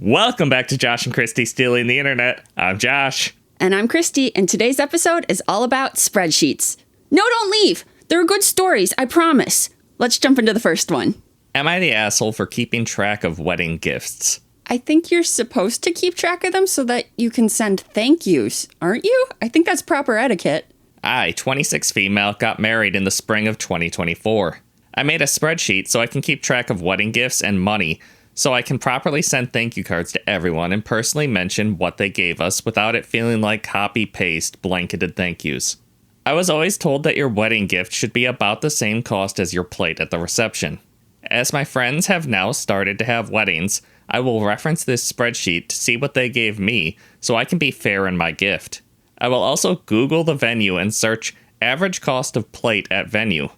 Welcome back to Josh and Kristie Stealing the Internet. I'm Josh. And I'm Kristie, and today's episode is all about spreadsheets. No, don't leave! They're good stories, I promise. Let's jump into the first one. Am I the asshole for keeping track of wedding gifts? I think you're supposed to keep track of them so that you can send thank yous, aren't you? I think that's proper etiquette. I, 26 female, got married in the spring of 2024. I made a spreadsheet so I can keep track of wedding gifts and money, so I can properly send thank you cards to everyone and personally mention what they gave us without it feeling like copy-paste blanketed thank yous. I was always told that your wedding gift should be about the same cost as your plate at the reception. As my friends have now started to have weddings, I will reference this spreadsheet to see what they gave me so I can be fair in my gift. I will also Google the venue and search average cost of plate at venue.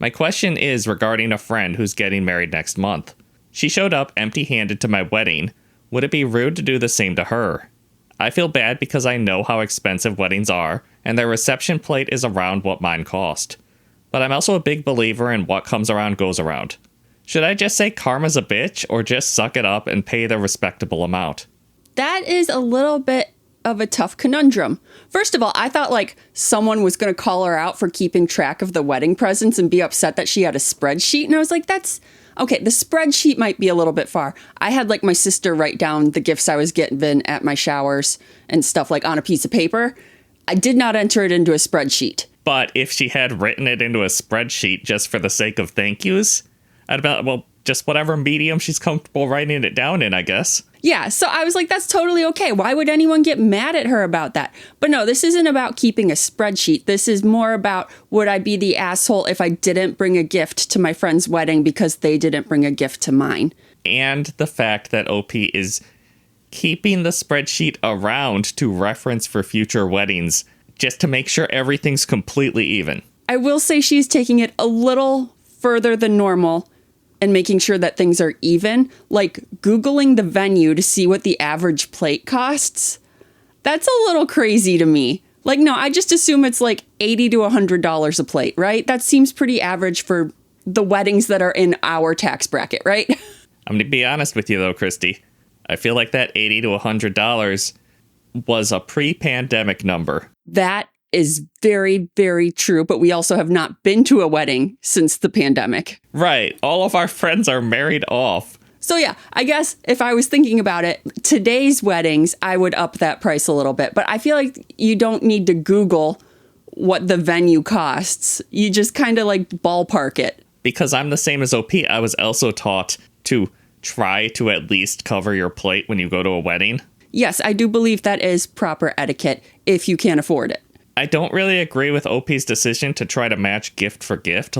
My question is regarding a friend who's getting married next month. She showed up empty-handed to my wedding. Would it be rude to do the same to her? I feel bad because I know how expensive weddings are, and their reception plate is around what mine cost. But I'm also a big believer in what comes around goes around. Should I just say karma's a bitch, or just suck it up and pay the respectable amount? That is a little bit of a tough conundrum. First of all, I thought someone was going to call her out for keeping track of the wedding presents and be upset that she had a spreadsheet. And I was like, okay, the spreadsheet might be a little bit far. I had my sister write down the gifts I was given at my showers and stuff on a piece of paper. I did not enter it into a spreadsheet. But if she had written it into a spreadsheet just for the sake of thank yous, I'd be just whatever medium she's comfortable writing it down in, I guess. Yeah, so I was like, that's totally okay. Why would anyone get mad at her about that? But no, this isn't about keeping a spreadsheet. This is more about, would I be the asshole if I didn't bring a gift to my friend's wedding because they didn't bring a gift to mine? And the fact that OP is keeping the spreadsheet around to reference for future weddings just to make sure everything's completely even. I will say she's taking it a little further than normal and making sure that things are even, like Googling the venue to see what the average plate costs. That's a little crazy to me. No, I just assume it's $80 to $100 a plate, right? That seems pretty average for the weddings that are in our tax bracket, right? I'm going to be honest with you though, Kristie. I feel like that $80 to $100 was a pre-pandemic number. That is very, very true, but we also have not been to a wedding since the pandemic. Right. All of our friends are married off. So yeah, I guess if I was thinking about it, today's weddings, I would up that price a little bit. But I feel like you don't need to Google what the venue costs. You just kind of ballpark it. Because I'm the same as OP, I was also taught to try to at least cover your plate when you go to a wedding. Yes, I do believe that is proper etiquette if you can't afford it. I don't really agree with OP's decision to try to match gift for gift.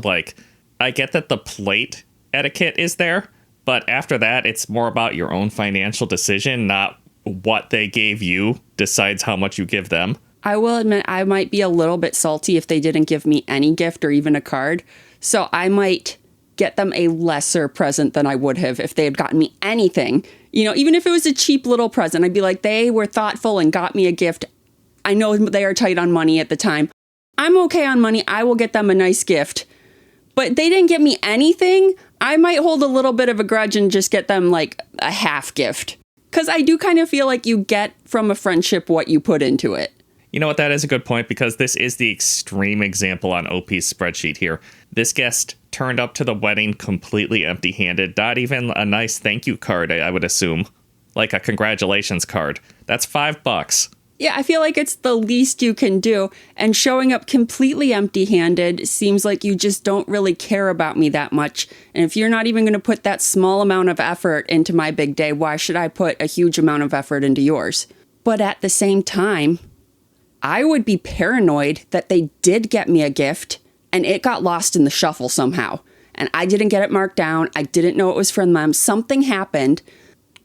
I get that the plate etiquette is there, but after that, it's more about your own financial decision, not what they gave you decides how much you give them. I will admit I might be a little bit salty if they didn't give me any gift or even a card. So I might get them a lesser present than I would have if they had gotten me anything. Even if it was a cheap little present, I'd be like, they were thoughtful and got me a gift. I know they are tight on money at the time. I'm okay on money. I will get them a nice gift. But they didn't get me anything. I might hold a little bit of a grudge and just get them a half gift. Because I do kind of feel like you get from a friendship what you put into it. You know what? That is a good point because this is the extreme example on OP's spreadsheet here. This guest turned up to the wedding completely empty-handed. Not even a nice thank you card, I would assume. Like a congratulations card. That's $5. Yeah, I feel like it's the least you can do, and showing up completely empty-handed seems like you just don't really care about me that much, and if you're not even going to put that small amount of effort into my big day, why should I put a huge amount of effort into yours? But at the same time, I would be paranoid that they did get me a gift, and it got lost in the shuffle somehow, and I didn't get it marked down, I didn't know it was from them, something happened.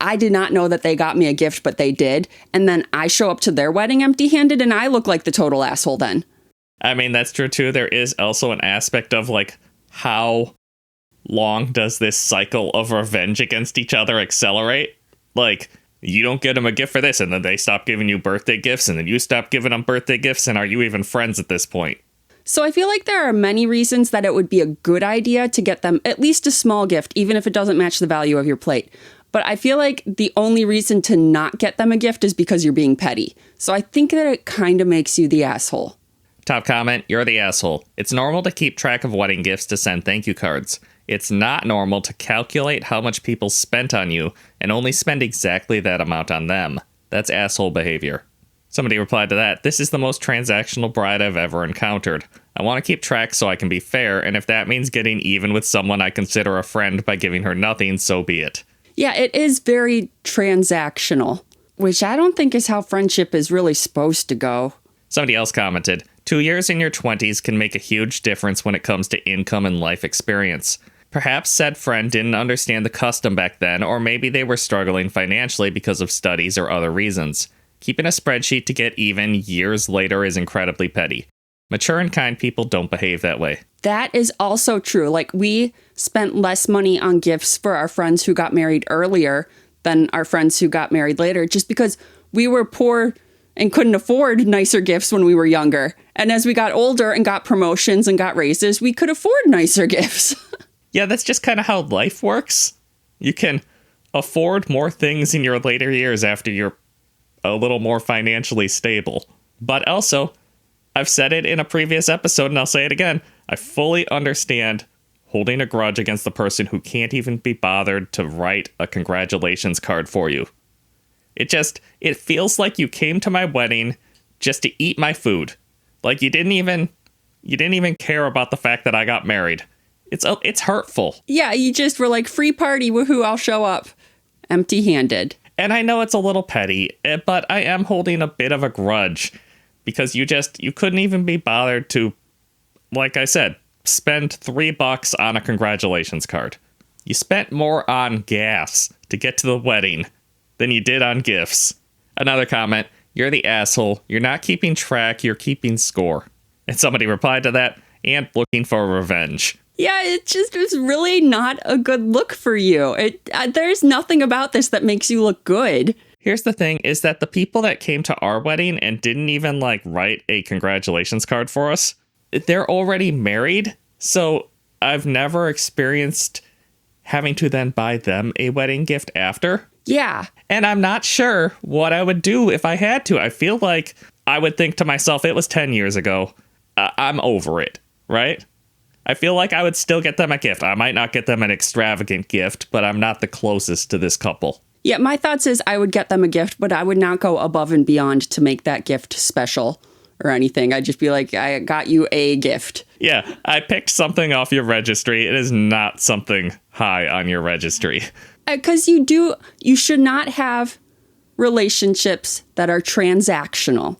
I did not know that they got me a gift, but they did. And then I show up to their wedding empty-handed and I look like the total asshole then. I mean, that's true too. There is also an aspect of how long does this cycle of revenge against each other accelerate? You don't get them a gift for this and then they stop giving you birthday gifts and then you stop giving them birthday gifts. And are you even friends at this point? So I feel like there are many reasons that it would be a good idea to get them at least a small gift, even if it doesn't match the value of your plate. But I feel like the only reason to not get them a gift is because you're being petty. So I think that it kind of makes you the asshole. Top comment, you're the asshole. It's normal to keep track of wedding gifts to send thank you cards. It's not normal to calculate how much people spent on you and only spend exactly that amount on them. That's asshole behavior. Somebody replied to that, this is the most transactional bride I've ever encountered. I want to keep track so I can be fair, and if that means getting even with someone I consider a friend by giving her nothing, so be it. Yeah, it is very transactional, which I don't think is how friendship is really supposed to go. Somebody else commented, 2 years in your 20s can make a huge difference when it comes to income and life experience. Perhaps said friend didn't understand the custom back then, or maybe they were struggling financially because of studies or other reasons. Keeping a spreadsheet to get even years later is incredibly petty. Mature and kind people don't behave that way. That is also true. Like, we spent less money on gifts for our friends who got married earlier than our friends who got married later, just because we were poor and couldn't afford nicer gifts when we were younger. And as we got older and got promotions and got raises, we could afford nicer gifts. Yeah, that's just kind of how life works. You can afford more things in your later years after you're a little more financially stable. But also, I've said it in a previous episode and I'll say it again. I fully understand holding a grudge against the person who can't even be bothered to write a congratulations card for you. It feels like you came to my wedding just to eat my food. Like you didn't even care about the fact that I got married. It's hurtful. Yeah, you just were like, free party, woohoo, I'll show up. Empty-handed. And I know it's a little petty, but I am holding a bit of a grudge because you couldn't even be bothered to, like I said, spend $3 on a congratulations card. You spent more on gas to get to the wedding than you did on gifts. Another comment, you're the asshole. You're not keeping track, you're keeping score. And somebody replied to that, and looking for revenge. Yeah, it just was really not a good look for you. There's nothing about this that makes you look good. Here's the thing, is that the people that came to our wedding and didn't even, write a congratulations card for us, they're already married, so I've never experienced having to then buy them a wedding gift after. Yeah. And I'm not sure what I would do if I had to. I feel like I would think to myself, it was 10 years ago. I'm over it, right? I feel like I would still get them a gift. I might not get them an extravagant gift, but I'm not the closest to this couple. Yeah, my thoughts is I would get them a gift, but I would not go above and beyond to make that gift special or anything. I'd just be like, I got you a gift. Yeah, I picked something off your registry. It is not something high on your registry. Because you should not have relationships that are transactional,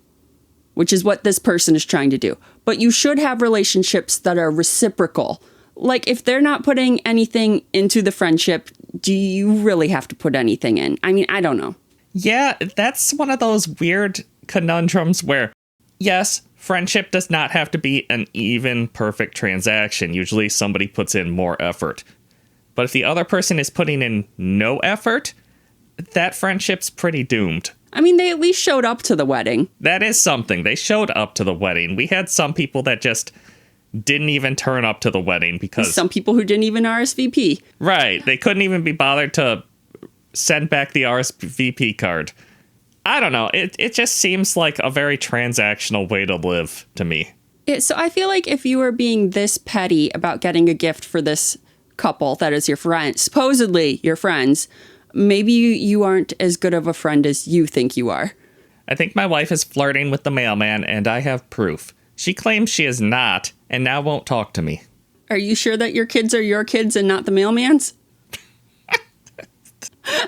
which is what this person is trying to do. But you should have relationships that are reciprocal. Like, if they're not putting anything into the friendship, do you really have to put anything in? I mean, I don't know. Yeah, that's one of those weird conundrums where, yes, friendship does not have to be an even perfect transaction. Usually somebody puts in more effort. But if the other person is putting in no effort, that friendship's pretty doomed. I mean, they at least showed up to the wedding. That is something. They showed up to the wedding. We had some people that just didn't even turn up to the wedding because... Some people who didn't even RSVP. Right. They couldn't even be bothered to send back the RSVP card. I don't know. It just seems like a very transactional way to live to me. So I feel like if you were being this petty about getting a gift for this couple that is your friend, supposedly your friends, maybe you aren't as good of a friend as you think you are. I think my wife is flirting with the mailman, and I have proof. She claims she is not, and now won't talk to me. Are you sure that your kids are your kids and not the mailman's?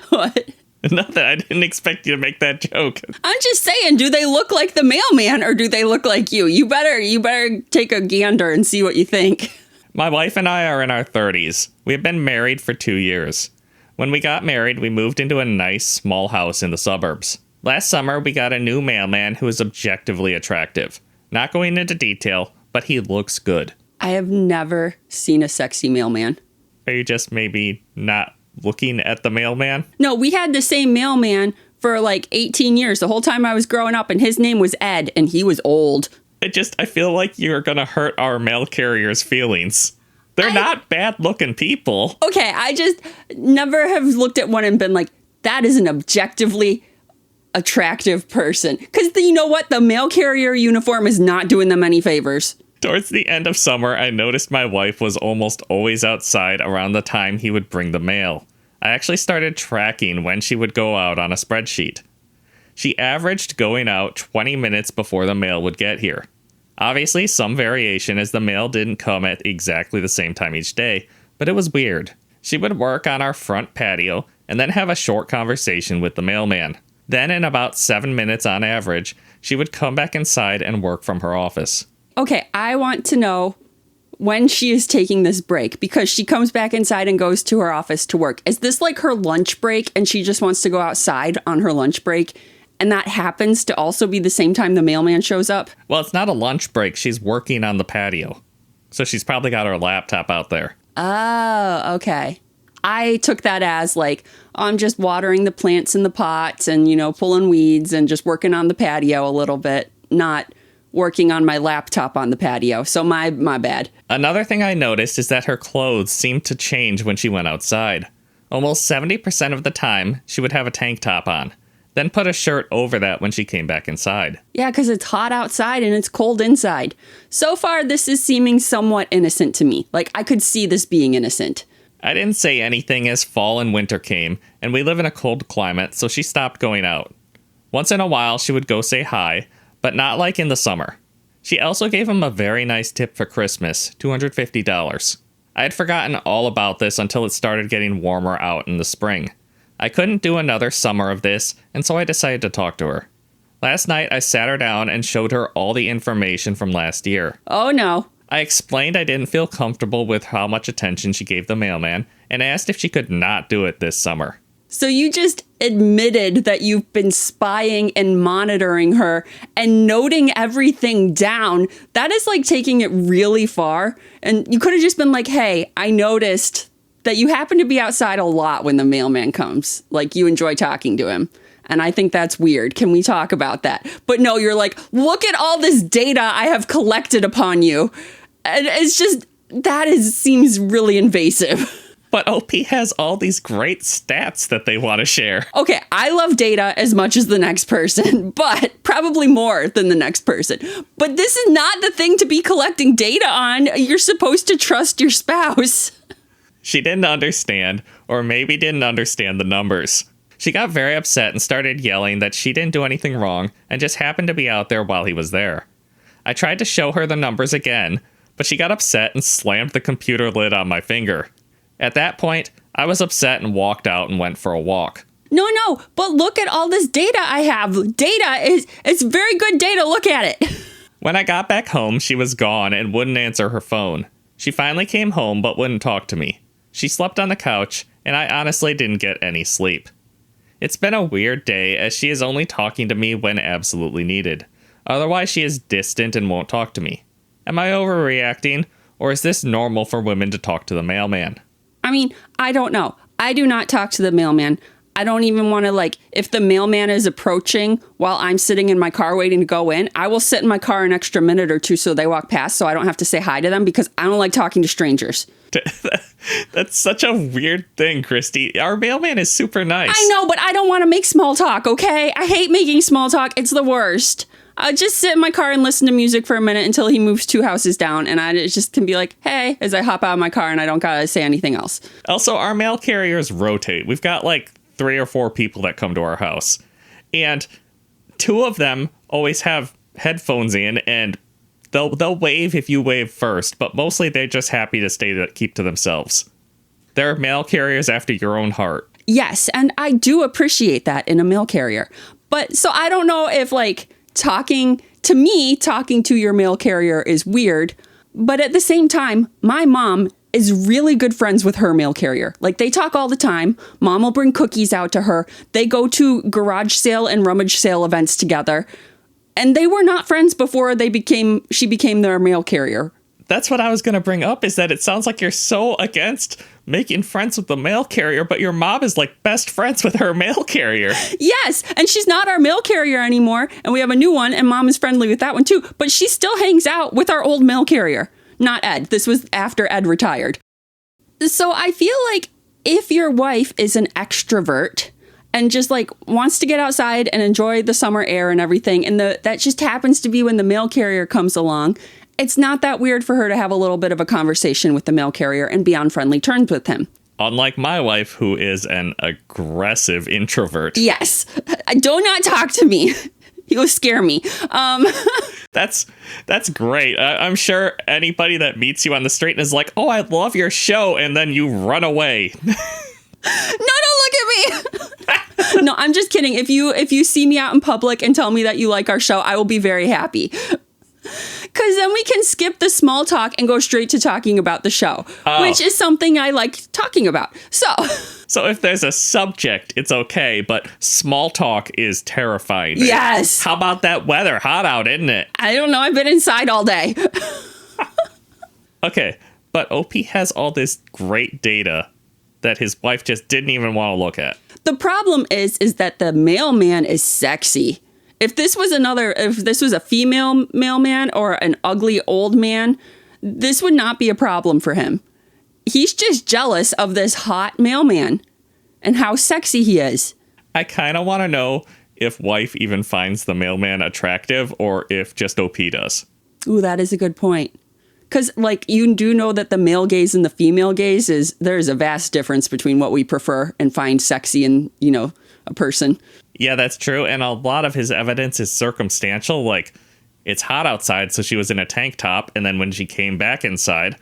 What? Nothing. I didn't expect you to make that joke. I'm just saying, do they look like the mailman or do they look like you? You better take a gander and see what you think. My wife and I are in our 30s. We have been married for 2 years. When we got married, we moved into a nice, small house in the suburbs. Last summer, we got a new mailman who is objectively attractive. Not going into detail, but he looks good. I have never seen a sexy mailman. Are you just maybe not looking at the mailman? No, we had the same mailman for like 18 years, the whole time I was growing up, and his name was Ed, and he was old. I feel like you're going to hurt our mail carrier's feelings. They're not bad-looking people. Okay, I just never have looked at one and been like, that is an objectively attractive person. Because you know what? The mail carrier uniform is not doing them any favors. Towards the end of summer, I noticed my wife was almost always outside around the time he would bring the mail. I actually started tracking when she would go out on a spreadsheet. She averaged going out 20 minutes before the mail would get here. Obviously, some variation as the mail didn't come at exactly the same time each day, but it was weird. She would work on our front patio and then have a short conversation with the mailman. Then, in about 7 minutes on average, she would come back inside and work from her office. Okay, I want to know when she is taking this break, because she comes back inside and goes to her office to work. Is this like her lunch break and she just wants to go outside on her lunch break? And that happens to also be the same time the mailman shows up? Well, it's not a lunch break. She's working on the patio. So she's probably got her laptop out there. Oh, okay. I took that as like, I'm just watering the plants in the pots and, pulling weeds and just working on the patio a little bit, not working on my laptop on the patio. So my bad. Another thing I noticed is that her clothes seemed to change when she went outside. Almost 70% of the time, she would have a tank top on, then put a shirt over that when she came back inside. Yeah, because it's hot outside and it's cold inside. So far, this is seeming somewhat innocent to me. Like, I could see this being innocent. I didn't say anything as fall and winter came, and we live in a cold climate, so she stopped going out. Once in a while, she would go say hi, but not like in the summer. She also gave him a very nice tip for Christmas, $250. I had forgotten all about this until it started getting warmer out in the spring. I couldn't do another summer of this, and so I decided to talk to her. Last night, I sat her down and showed her all the information from last year. Oh no. I explained I didn't feel comfortable with how much attention she gave the mailman, and asked if she could not do it this summer. So you just admitted that you've been spying and monitoring her and noting everything down. That is like taking it really far. And you could have just been like, hey, I noticed that you happen to be outside a lot when the mailman comes. Like, you enjoy talking to him. And I think that's weird. Can we talk about that? But no, you're like, look at all this data I have collected upon you. And it's just, seems really invasive. But OP has all these great stats that they want to share. Okay, I love data as much as the next person, but probably more than the next person. But this is not the thing to be collecting data on. You're supposed to trust your spouse. She didn't understand, or maybe didn't understand the numbers. She got very upset and started yelling that she didn't do anything wrong and just happened to be out there while he was there. I tried to show her the numbers again, but she got upset and slammed the computer lid on my finger. At that point, I was upset and walked out and went for a walk. No, but look at all this data I have. It's very good data. Look at it. When I got back home, she was gone and wouldn't answer her phone. She finally came home but wouldn't talk to me. She slept on the couch, and I honestly didn't get any sleep. It's been a weird day as she is only talking to me when absolutely needed. Otherwise, she is distant and won't talk to me. Am I overreacting, or is this normal for women to talk to the mailman? I mean, I don't know. I do not talk to the mailman. I don't even want to, if the mailman is approaching while I'm sitting in my car waiting to go in, I will sit in my car an extra minute or two so they walk past so I don't have to say hi to them, because I don't like talking to strangers. That's such a weird thing, Kristie. Our mailman is super nice. I know, but I don't want to make small talk, okay? I hate making small talk. It's the worst. I'll just sit in my car and listen to music for a minute until he moves 2 houses down, and I just can be like, hey, as I hop out of my car, and I don't gotta say anything else. Also, our mail carriers rotate. We've got 3 or 4 people that come to our house, and 2 of them always have headphones in, and they'll wave if you wave first, but mostly they're just happy to keep to themselves. They're mail carriers after your own heart. Yes, and I do appreciate that in a mail carrier. But so I don't know if talking to your mail carrier is weird, but at the same time, my mom is really good friends with her mail carrier. They talk all the time. Mom will bring cookies out to her. They go to garage sale and rummage sale events together. And they were not friends before she became their mail carrier. That's what I was going to bring up, is that it sounds like you're so against making friends with the mail carrier, but your mom is best friends with her mail carrier. Yes, and she's not our mail carrier anymore, and we have a new one, and mom is friendly with that one too, but she still hangs out with our old mail carrier. Not Ed. This was after Ed retired. So I feel like if your wife is an extrovert and just like wants to get outside and enjoy the summer air and everything, and that just happens to be when the mail carrier comes along, it's not that weird for her to have a little bit of a conversation with the mail carrier and be on friendly terms with him. Unlike my wife, who is an aggressive introvert. Yes. Do not talk to me. You'll scare me. That's great. I'm sure anybody that meets you on the street is like, oh, I love your show. And then you run away. No, don't look at me. No, I'm just kidding. If you see me out in public and tell me that you like our show, I will be very happy. Because then we can skip the small talk and go straight to talking about the show, which is something I like talking about. So if there's a subject, it's okay, but small talk is terrifying. Yes. How about that weather? Hot out, isn't it? I don't know. I've been inside all day. Okay, but OP has all this great data that his wife just didn't even want to look at. The problem is that the mailman is sexy. If this was a female mailman or an ugly old man, this would not be a problem for him. He's just jealous of this hot mailman and how sexy he is. I kind of want to know if wife even finds the mailman attractive or if just OP does. Ooh, that is a good point. Because, like, you do know that the male gaze and the female gaze there's a vast difference between what we prefer and find sexy in, a person. Yeah, that's true. And a lot of his evidence is circumstantial. Like, it's hot outside, so she was in a tank top. And then when she came back inside,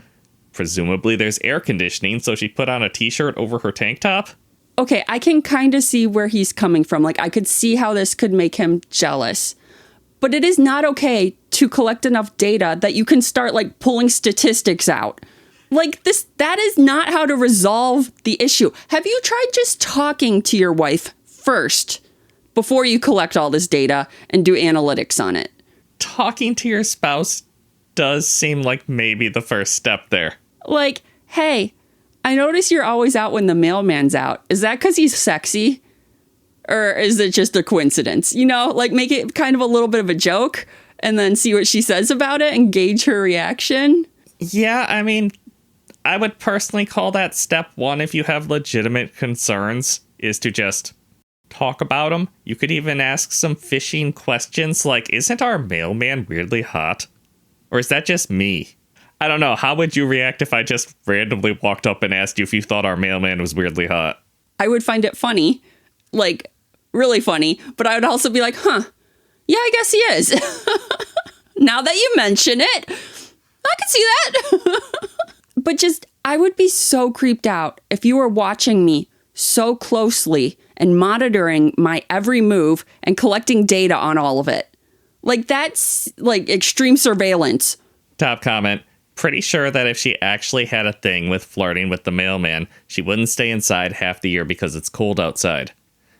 presumably there's air conditioning, so she put on a t-shirt over her tank top. Okay, I can kind of see where he's coming from. Like, I could see how this could make him jealous. But it is not okay to collect enough data that you can start, like, pulling statistics out. Like, that is not how to resolve the issue. Have you tried just talking to your wife first before you collect all this data and do analytics on it? Talking to your spouse does seem like maybe the first step there. Like, hey, I notice you're always out when the mailman's out. Is that because he's sexy? Or is it just a coincidence? Like make it kind of a little bit of a joke and then see what she says about it and gauge her reaction. Yeah, I mean, I would personally call that step one if you have legitimate concerns, is to just talk about them. You could even ask some fishing questions like, isn't our mailman weirdly hot? Or is that just me? I don't know. How would you react if I just randomly walked up and asked you if you thought our mailman was weirdly hot? I would find it funny. Like, really funny. But I would also be like, yeah, I guess he is. Now that you mention it, I can see that. But I would be so creeped out if you were watching me so closely and monitoring my every move and collecting data on all of it. Like, that's like extreme surveillance. Top comment. Pretty sure that if she actually had a thing with flirting with the mailman, she wouldn't stay inside half the year because it's cold outside.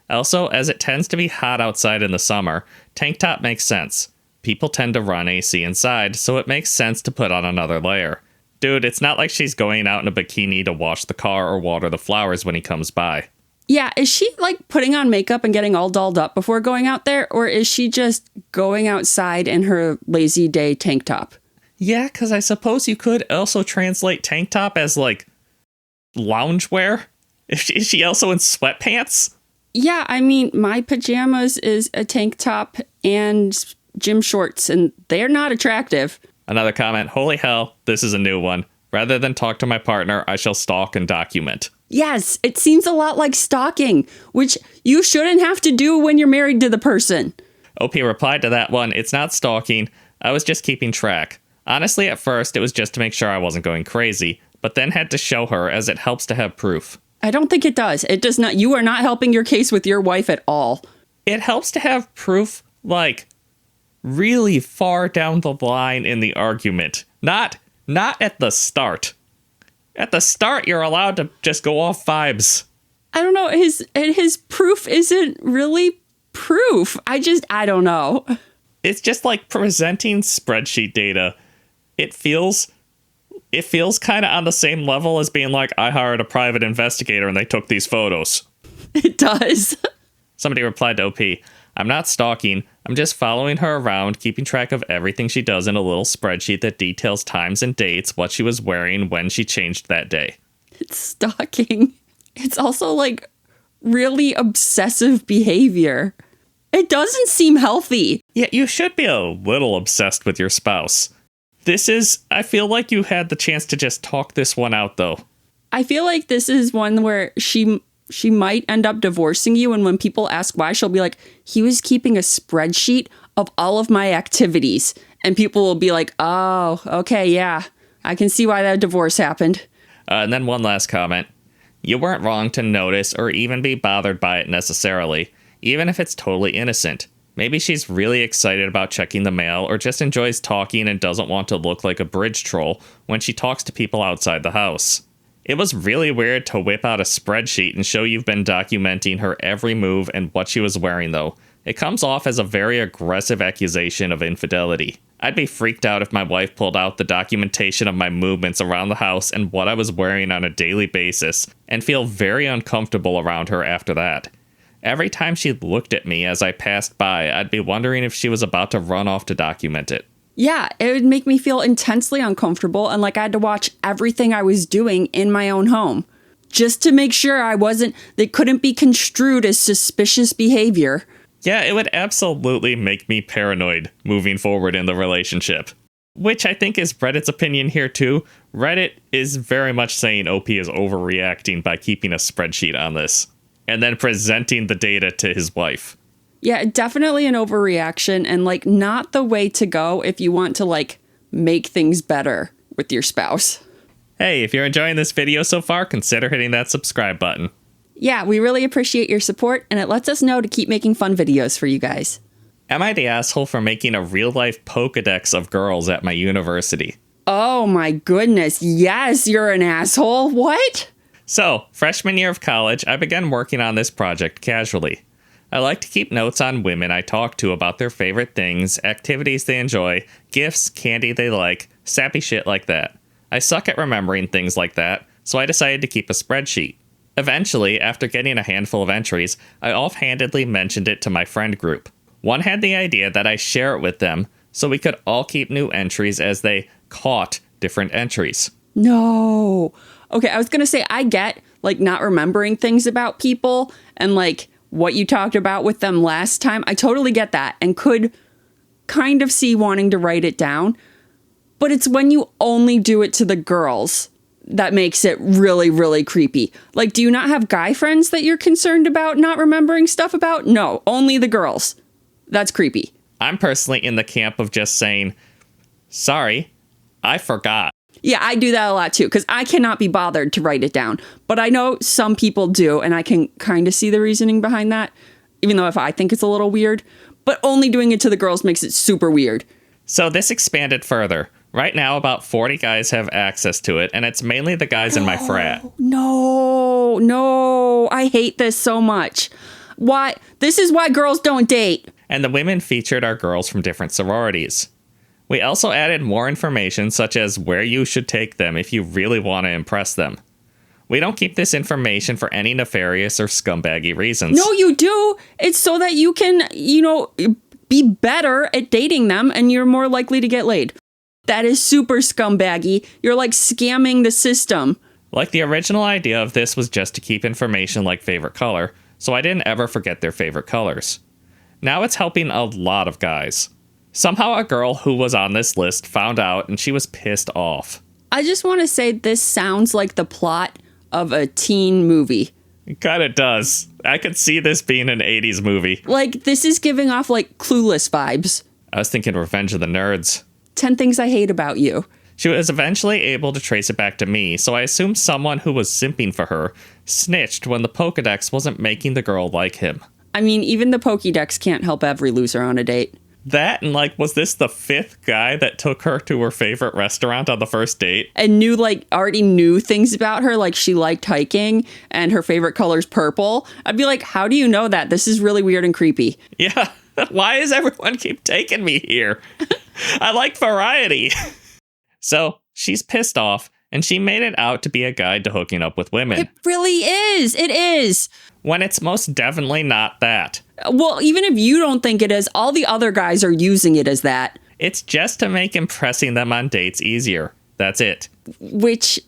Also, as it tends to be hot outside in the summer, tank top makes sense. People tend to run AC inside, so it makes sense to put on another layer. Dude, it's not like she's going out in a bikini to wash the car or water the flowers when he comes by. Yeah, is she like putting on makeup and getting all dolled up before going out there? Or is she just going outside in her lazy day tank top? Yeah, because I suppose you could also translate tank top as like loungewear. Is she also in sweatpants? Yeah, I mean, my pajamas is a tank top and gym shorts, and they're not attractive. Another comment, holy hell, this is a new one. Rather than talk to my partner, I shall stalk and document. Yes, it seems a lot like stalking, which you shouldn't have to do when you're married to the person. OP replied to that one, it's not stalking, I was just keeping track. Honestly, at first, it was just to make sure I wasn't going crazy, but then had to show her as it helps to have proof. I don't think it does. It does not. You are not helping your case with your wife at all. It helps to have proof, like, really far down the line in the argument. Not at the start. At the start, you're allowed to just go off vibes. I don't know. His proof isn't really proof. I don't know. It's just like presenting spreadsheet data. It feels kind of on the same level as being like, I hired a private investigator and they took these photos. It does. Somebody replied to OP, I'm not stalking, I'm just following her around, keeping track of everything she does in a little spreadsheet that details times and dates, what she was wearing, when she changed that day. It's stalking. It's also like really obsessive behavior. It doesn't seem healthy. Yeah, you should be a little obsessed with your spouse. I feel like you had the chance to just talk this one out, though. I feel like this is one where she might end up divorcing you, and when people ask why, she'll be like, he was keeping a spreadsheet of all of my activities. And people will be like, oh, okay, yeah, I can see why that divorce happened. And then one last comment. You weren't wrong to notice or even be bothered by it necessarily, even if it's totally innocent. Maybe she's really excited about checking the mail or just enjoys talking and doesn't want to look like a bridge troll when she talks to people outside the house. It was really weird to whip out a spreadsheet and show you've been documenting her every move and what she was wearing, though. It comes off as a very aggressive accusation of infidelity. I'd be freaked out if my wife pulled out the documentation of my movements around the house and what I was wearing on a daily basis, and feel very uncomfortable around her after that. Every time she looked at me as I passed by, I'd be wondering if she was about to run off to document it. Yeah, it would make me feel intensely uncomfortable and like I had to watch everything I was doing in my own home just to make sure they couldn't be construed as suspicious behavior. Yeah, it would absolutely make me paranoid moving forward in the relationship. Which I think is Reddit's opinion here too. Reddit is very much saying OP is overreacting by keeping a spreadsheet on this and then presenting the data to his wife. Yeah, definitely an overreaction and like not the way to go if you want to like make things better with your spouse. Hey, if you're enjoying this video so far, consider hitting that subscribe button. Yeah, we really appreciate your support and it lets us know to keep making fun videos for you guys. Am I the asshole for making a real-life pokedex of girls at my university? Oh my goodness, yes, you're an asshole. What? So, freshman year of college, I began working on this project casually. I like to keep notes on women I talk to about their favorite things, activities they enjoy, gifts, candy they like, sappy shit like that. I suck at remembering things like that, so I decided to keep a spreadsheet. Eventually, after getting a handful of entries, I offhandedly mentioned it to my friend group. One had the idea that I share it with them, so we could all keep new entries as they caught different entries. No. Okay, I was going to say, I get, like, not remembering things about people and, like, what you talked about with them last time. I totally get that and could kind of see wanting to write it down. But it's when you only do it to the girls that makes it really, really creepy. Like, do you not have guy friends that you're concerned about not remembering stuff about? No, only the girls. That's creepy. I'm personally in the camp of just saying, sorry, I forgot. Yeah, I do that a lot too, because I cannot be bothered to write it down. But I know some people do, and I can kind of see the reasoning behind that, even though if I think it's a little weird. But only doing it to the girls makes it super weird. So this expanded further. Right now, about 40 guys have access to it, and it's mainly the guys in my frat. No, I hate this so much. Why? This is why girls don't date. And the women featured are girls from different sororities. We also added more information, such as where you should take them if you really want to impress them. We don't keep this information for any nefarious or scumbaggy reasons. No, you do. It's so that you can, be better at dating them and you're more likely to get laid. That is super scumbaggy. You're like scamming the system. Like the original idea of this was just to keep information like favorite color, so I didn't ever forget their favorite colors. Now it's helping a lot of guys. Somehow a girl who was on this list found out and she was pissed off. I just want to say this sounds like the plot of a teen movie. It kind of does. I could see this being an 80s movie. Like, this is giving off, like, Clueless vibes. I was thinking Revenge of the Nerds. 10 Things I Hate About You. She was eventually able to trace it back to me, so I assumed someone who was simping for her snitched when the Pokedex wasn't making the girl like him. I mean, even the Pokedex can't help every loser on a date. That, and was this the 5th guy that took her to her favorite restaurant on the first date? And already knew things about her, like she liked hiking and her favorite color's purple. I'd be like, how do you know that? This is really weird and creepy. Yeah, why does everyone keep taking me here? I like variety. So, she's pissed off, and she made it out to be a guide to hooking up with women. It really is. It is. when it's most definitely not that. Well, even if you don't think it is, all the other guys are using it as that. It's just to make impressing them on dates easier. That's it. Which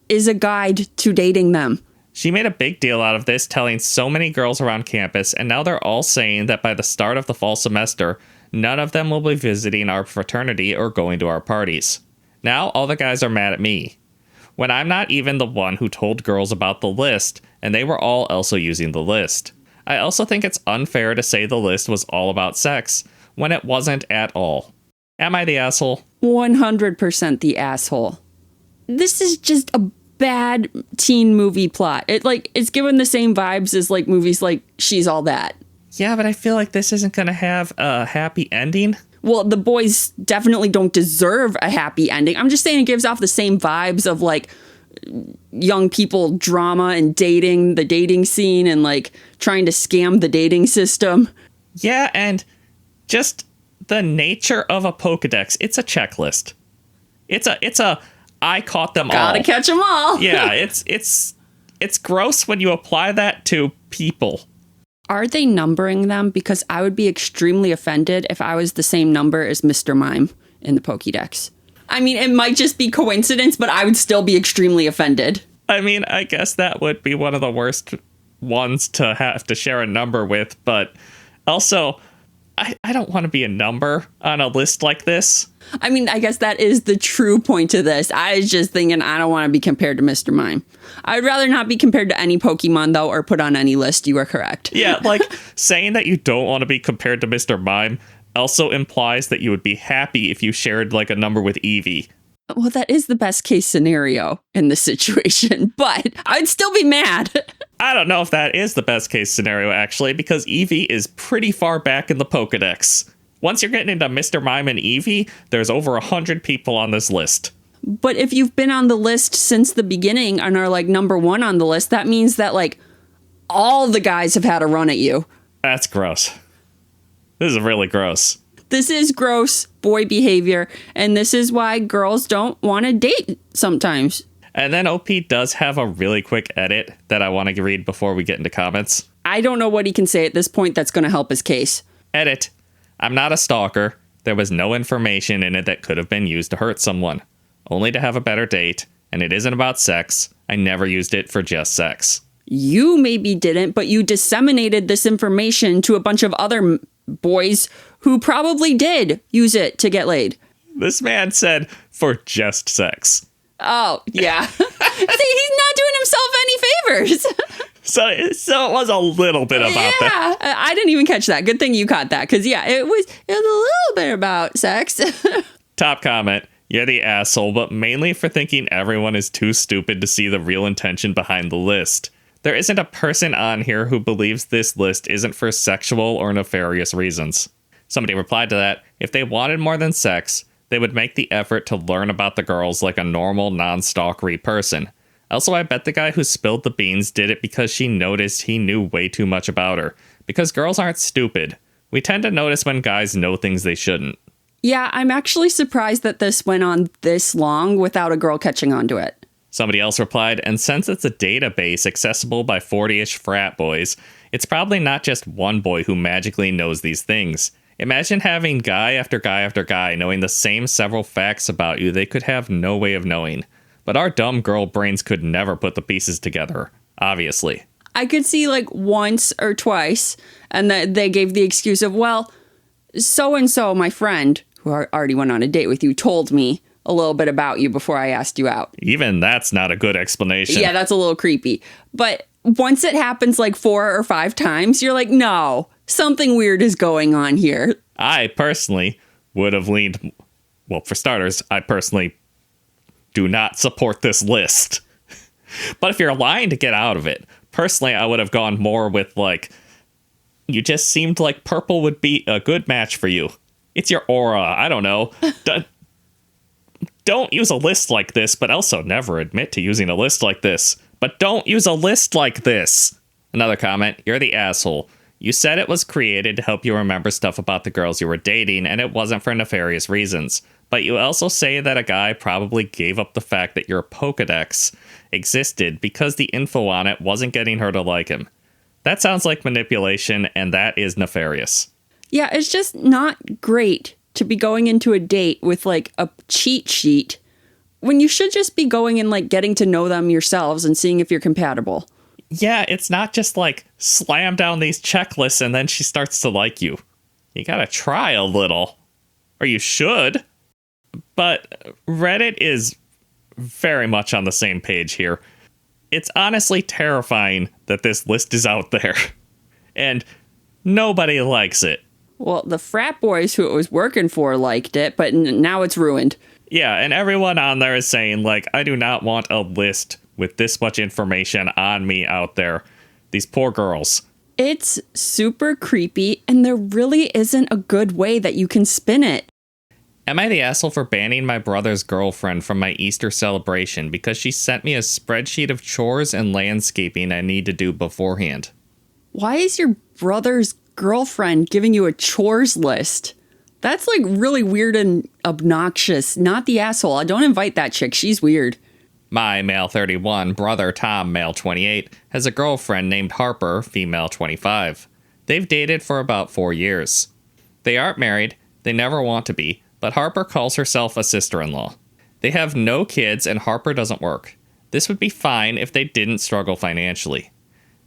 is a guide to dating them. She made a big deal out of this, telling so many girls around campus, and now they're all saying that by the start of the fall semester, none of them will be visiting our fraternity or going to our parties. Now all the guys are mad at me, when I'm not even the one who told girls about the list, and they were all also using the list. I also think it's unfair to say the list was all about sex, when it wasn't at all. Am I the asshole? 100% the asshole. This is just a bad teen movie plot. It's given the same vibes as like movies like She's All That. Yeah, but I feel like this isn't going to have a happy ending. Well, the boys definitely don't deserve a happy ending. I'm just saying it gives off the same vibes of like young people drama and dating, the dating scene, and like trying to scam the dating system. Yeah, and just the nature of a pokedex. It's a checklist. It's a I caught them all. Gotta catch them all. Yeah, it's gross when you apply that to people. Are they numbering them? Because I would be extremely offended if I was the same number as Mr. Mime in the Pokédex. I mean, it might just be coincidence, but I would still be extremely offended. I mean, I guess that would be one of the worst ones to have to share a number with, but also, I don't want to be a number on a list like this. I mean, I guess that is the true point to this. I was just thinking I don't want to be compared to Mr. Mime. I'd rather not be compared to any Pokemon, though, or put on any list. You are correct. Yeah, like saying that you don't want to be compared to Mr. Mime also implies that you would be happy if you shared like a number with Eevee. Well, that is the best case scenario in this situation, but I'd still be mad. I don't know if that is the best case scenario, actually, because Eevee is pretty far back in the Pokedex. Once you're getting into Mr. Mime and Eevee, there's over 100 people on this list. But if you've been on the list since the beginning and are like number one on the list, that means that like all the guys have had a run at you. That's gross. This is really gross. This is gross boy behavior, and this is why girls don't want to date sometimes. And then OP does have a really quick edit that I want to read before we get into comments. I don't know what he can say at this point that's going to help his case. Edit. I'm not a stalker. There was no information in it that could have been used to hurt someone. Only to have a better date, and it isn't about sex. I never used it for just sex. You maybe didn't, but you disseminated this information to a bunch of other boys who probably did use it to get laid. This man said, for just sex. Oh, yeah. See, he's not doing himself any favors. So it was a little bit about that. Yeah, I didn't even catch that. Good thing you caught that, because, yeah, it was a little bit about sex. Top comment. You're the asshole, but mainly for thinking everyone is too stupid to see the real intention behind the list. There isn't a person on here who believes this list isn't for sexual or nefarious reasons. Somebody replied to that, if they wanted more than sex, they would make the effort to learn about the girls like a normal, non-stalkery person. Also, I bet the guy who spilled the beans did it because she noticed he knew way too much about her. Because girls aren't stupid. We tend to notice when guys know things they shouldn't. Yeah, I'm actually surprised that this went on this long without a girl catching on to it. Somebody else replied, and since it's a database accessible by 40-ish frat boys, it's probably not just one boy who magically knows these things. Imagine having guy after guy after guy knowing the same several facts about you they could have no way of knowing. But our dumb girl brains could never put the pieces together, obviously. I could see like once or twice, and they gave the excuse of, well, so-and-so, my friend, who already went on a date with you, told me a little bit about you before I asked you out. Even that's not a good explanation. Yeah, that's a little creepy. But once it happens like 4 or 5 times, you're like, no, something weird is going on here. I personally would have leaned... Well, for starters, I personally do not support this list. But if you're lying to get out of it, personally, I would have gone more with, like, you just seemed like purple would be a good match for you. It's your aura. I don't know. Don't use a list like this, but also never admit to using a list like this. But don't use a list like this. Another comment, you're the asshole. You said it was created to help you remember stuff about the girls you were dating, and it wasn't for nefarious reasons. But you also say that a guy probably gave up the fact that your Pokedex existed because the info on it wasn't getting her to like him. That sounds like manipulation, and that is nefarious. Yeah, it's just not great to be going into a date with like a cheat sheet when you should just be going and like getting to know them yourselves and seeing if you're compatible. Yeah, it's not just like slam down these checklists and then she starts to like you. You gotta try a little. Or you should. But Reddit is very much on the same page here. It's honestly terrifying that this list is out there. And nobody likes it. Well, the frat boys who it was working for liked it, but now it's ruined. Yeah, and everyone on there is saying, like, I do not want a list with this much information on me out there. These poor girls. It's super creepy, and there really isn't a good way that you can spin it. Am I the asshole for banning my brother's girlfriend from my Easter celebration because she sent me a spreadsheet of chores and landscaping I need to do beforehand? Why is your brother's girlfriend giving you a chores list? That's like really weird and obnoxious. Not the asshole. Don't invite that chick. She's weird. My male 31 brother Tom, male 28, has a girlfriend named Harper, female 25. They've dated for about 4 years. They aren't married. They never want to be. But Harper calls herself a sister-in-law. They have no kids and Harper doesn't work. This would be fine if they didn't struggle financially.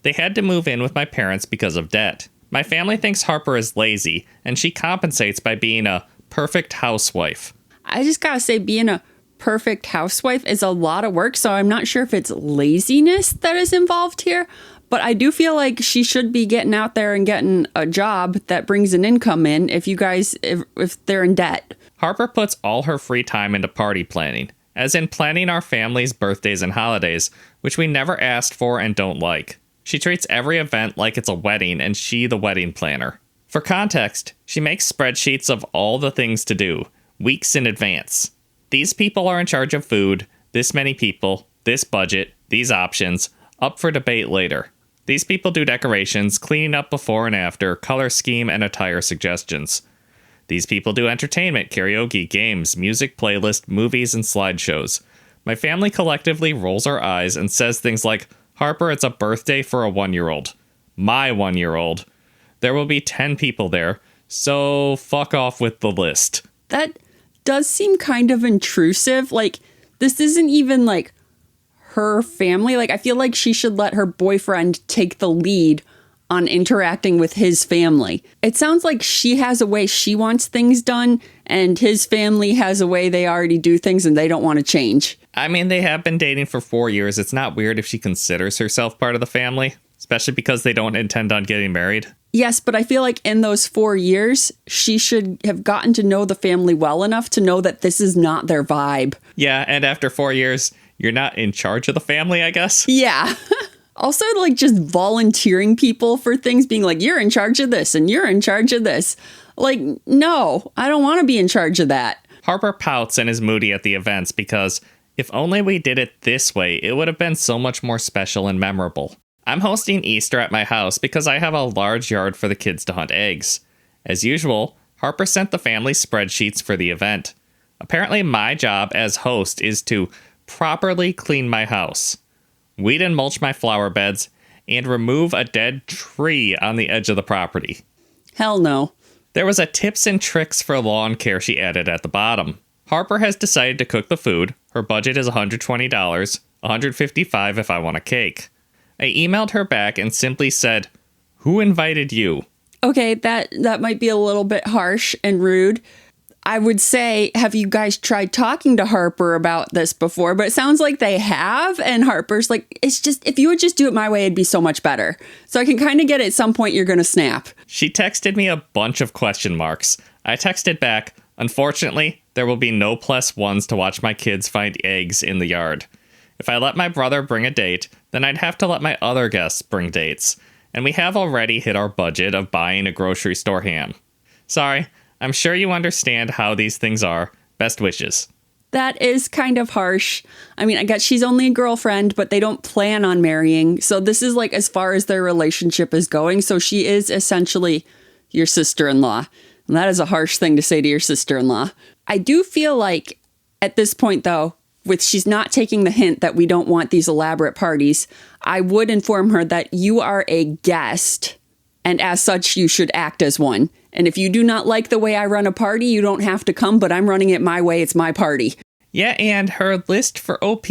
They had to move in with my parents because of debt. My family thinks Harper is lazy and she compensates by being a perfect housewife. I just gotta say, being a perfect housewife is a lot of work, so I'm not sure if it's laziness that is involved here. But I do feel like she should be getting out there and getting a job that brings an income in if they're in debt. Harper puts all her free time into party planning, as in planning our family's birthdays and holidays, which we never asked for and don't like. She treats every event like it's a wedding and she the wedding planner. For context, she makes spreadsheets of all the things to do, weeks in advance. These people are in charge of food, this many people, this budget, these options, up for debate later. These people do decorations, cleaning up before and after, color scheme, and attire suggestions. These people do entertainment, karaoke, games, music playlist, movies, and slideshows. My family collectively rolls our eyes and says things like, Harper, it's a birthday for a 1-year-old. My 1-year-old. There will be 10 people there, so fuck off with the list. That does seem kind of intrusive. Like, this isn't even like her family. Like, I feel like she should let her boyfriend take the lead on interacting with his family. It sounds like she has a way she wants things done, and his family has a way they already do things and they don't want to change. I mean, they have been dating for 4 years. It's not weird if she considers herself part of the family, especially because they don't intend on getting married. Yes, but I feel like in those 4 years, she should have gotten to know the family well enough to know that this is not their vibe. Yeah, and after 4 years, you're not in charge of the family, I guess? Yeah. Also, like, just volunteering people for things, being like, you're in charge of this and you're in charge of this. Like, no, I don't want to be in charge of that. Harper pouts and is moody at the events because if only we did it this way, it would have been so much more special and memorable. I'm hosting Easter at my house because I have a large yard for the kids to hunt eggs. As usual, Harper sent the family spreadsheets for the event. Apparently, my job as host is to properly clean my house, weed and mulch my flower beds, and remove a dead tree on the edge of the property. Hell no. There was a tips and tricks for lawn care she added at the bottom. Harper has decided to cook the food. Her budget is $120, $155 if I want a cake. I emailed her back and simply said, "Who invited you?" Okay, that might be a little bit harsh and rude. I would say, have you guys tried talking to Harper about this before? But it sounds like they have, and Harper's like, it's just, if you would just do it my way, it'd be so much better. So I can kind of get at some point you're going to snap. She texted me a bunch of question marks. I texted back, "Unfortunately, there will be no +1s to watch my kids find eggs in the yard. If I let my brother bring a date, then I'd have to let my other guests bring dates. And we have already hit our budget of buying a grocery store ham. Sorry, I'm sure you understand how these things are. Best wishes." That is kind of harsh. I mean, I guess she's only a girlfriend, but they don't plan on marrying. So this is like as far as their relationship is going. So she is essentially your sister-in-law. And that is a harsh thing to say to your sister-in-law. I do feel like at this point, though, she's not taking the hint that we don't want these elaborate parties, I would inform her that you are a guest, and as such, you should act as one. And if you do not like the way I run a party, you don't have to come, but I'm running it my way. It's my party. Yeah, and her list for OP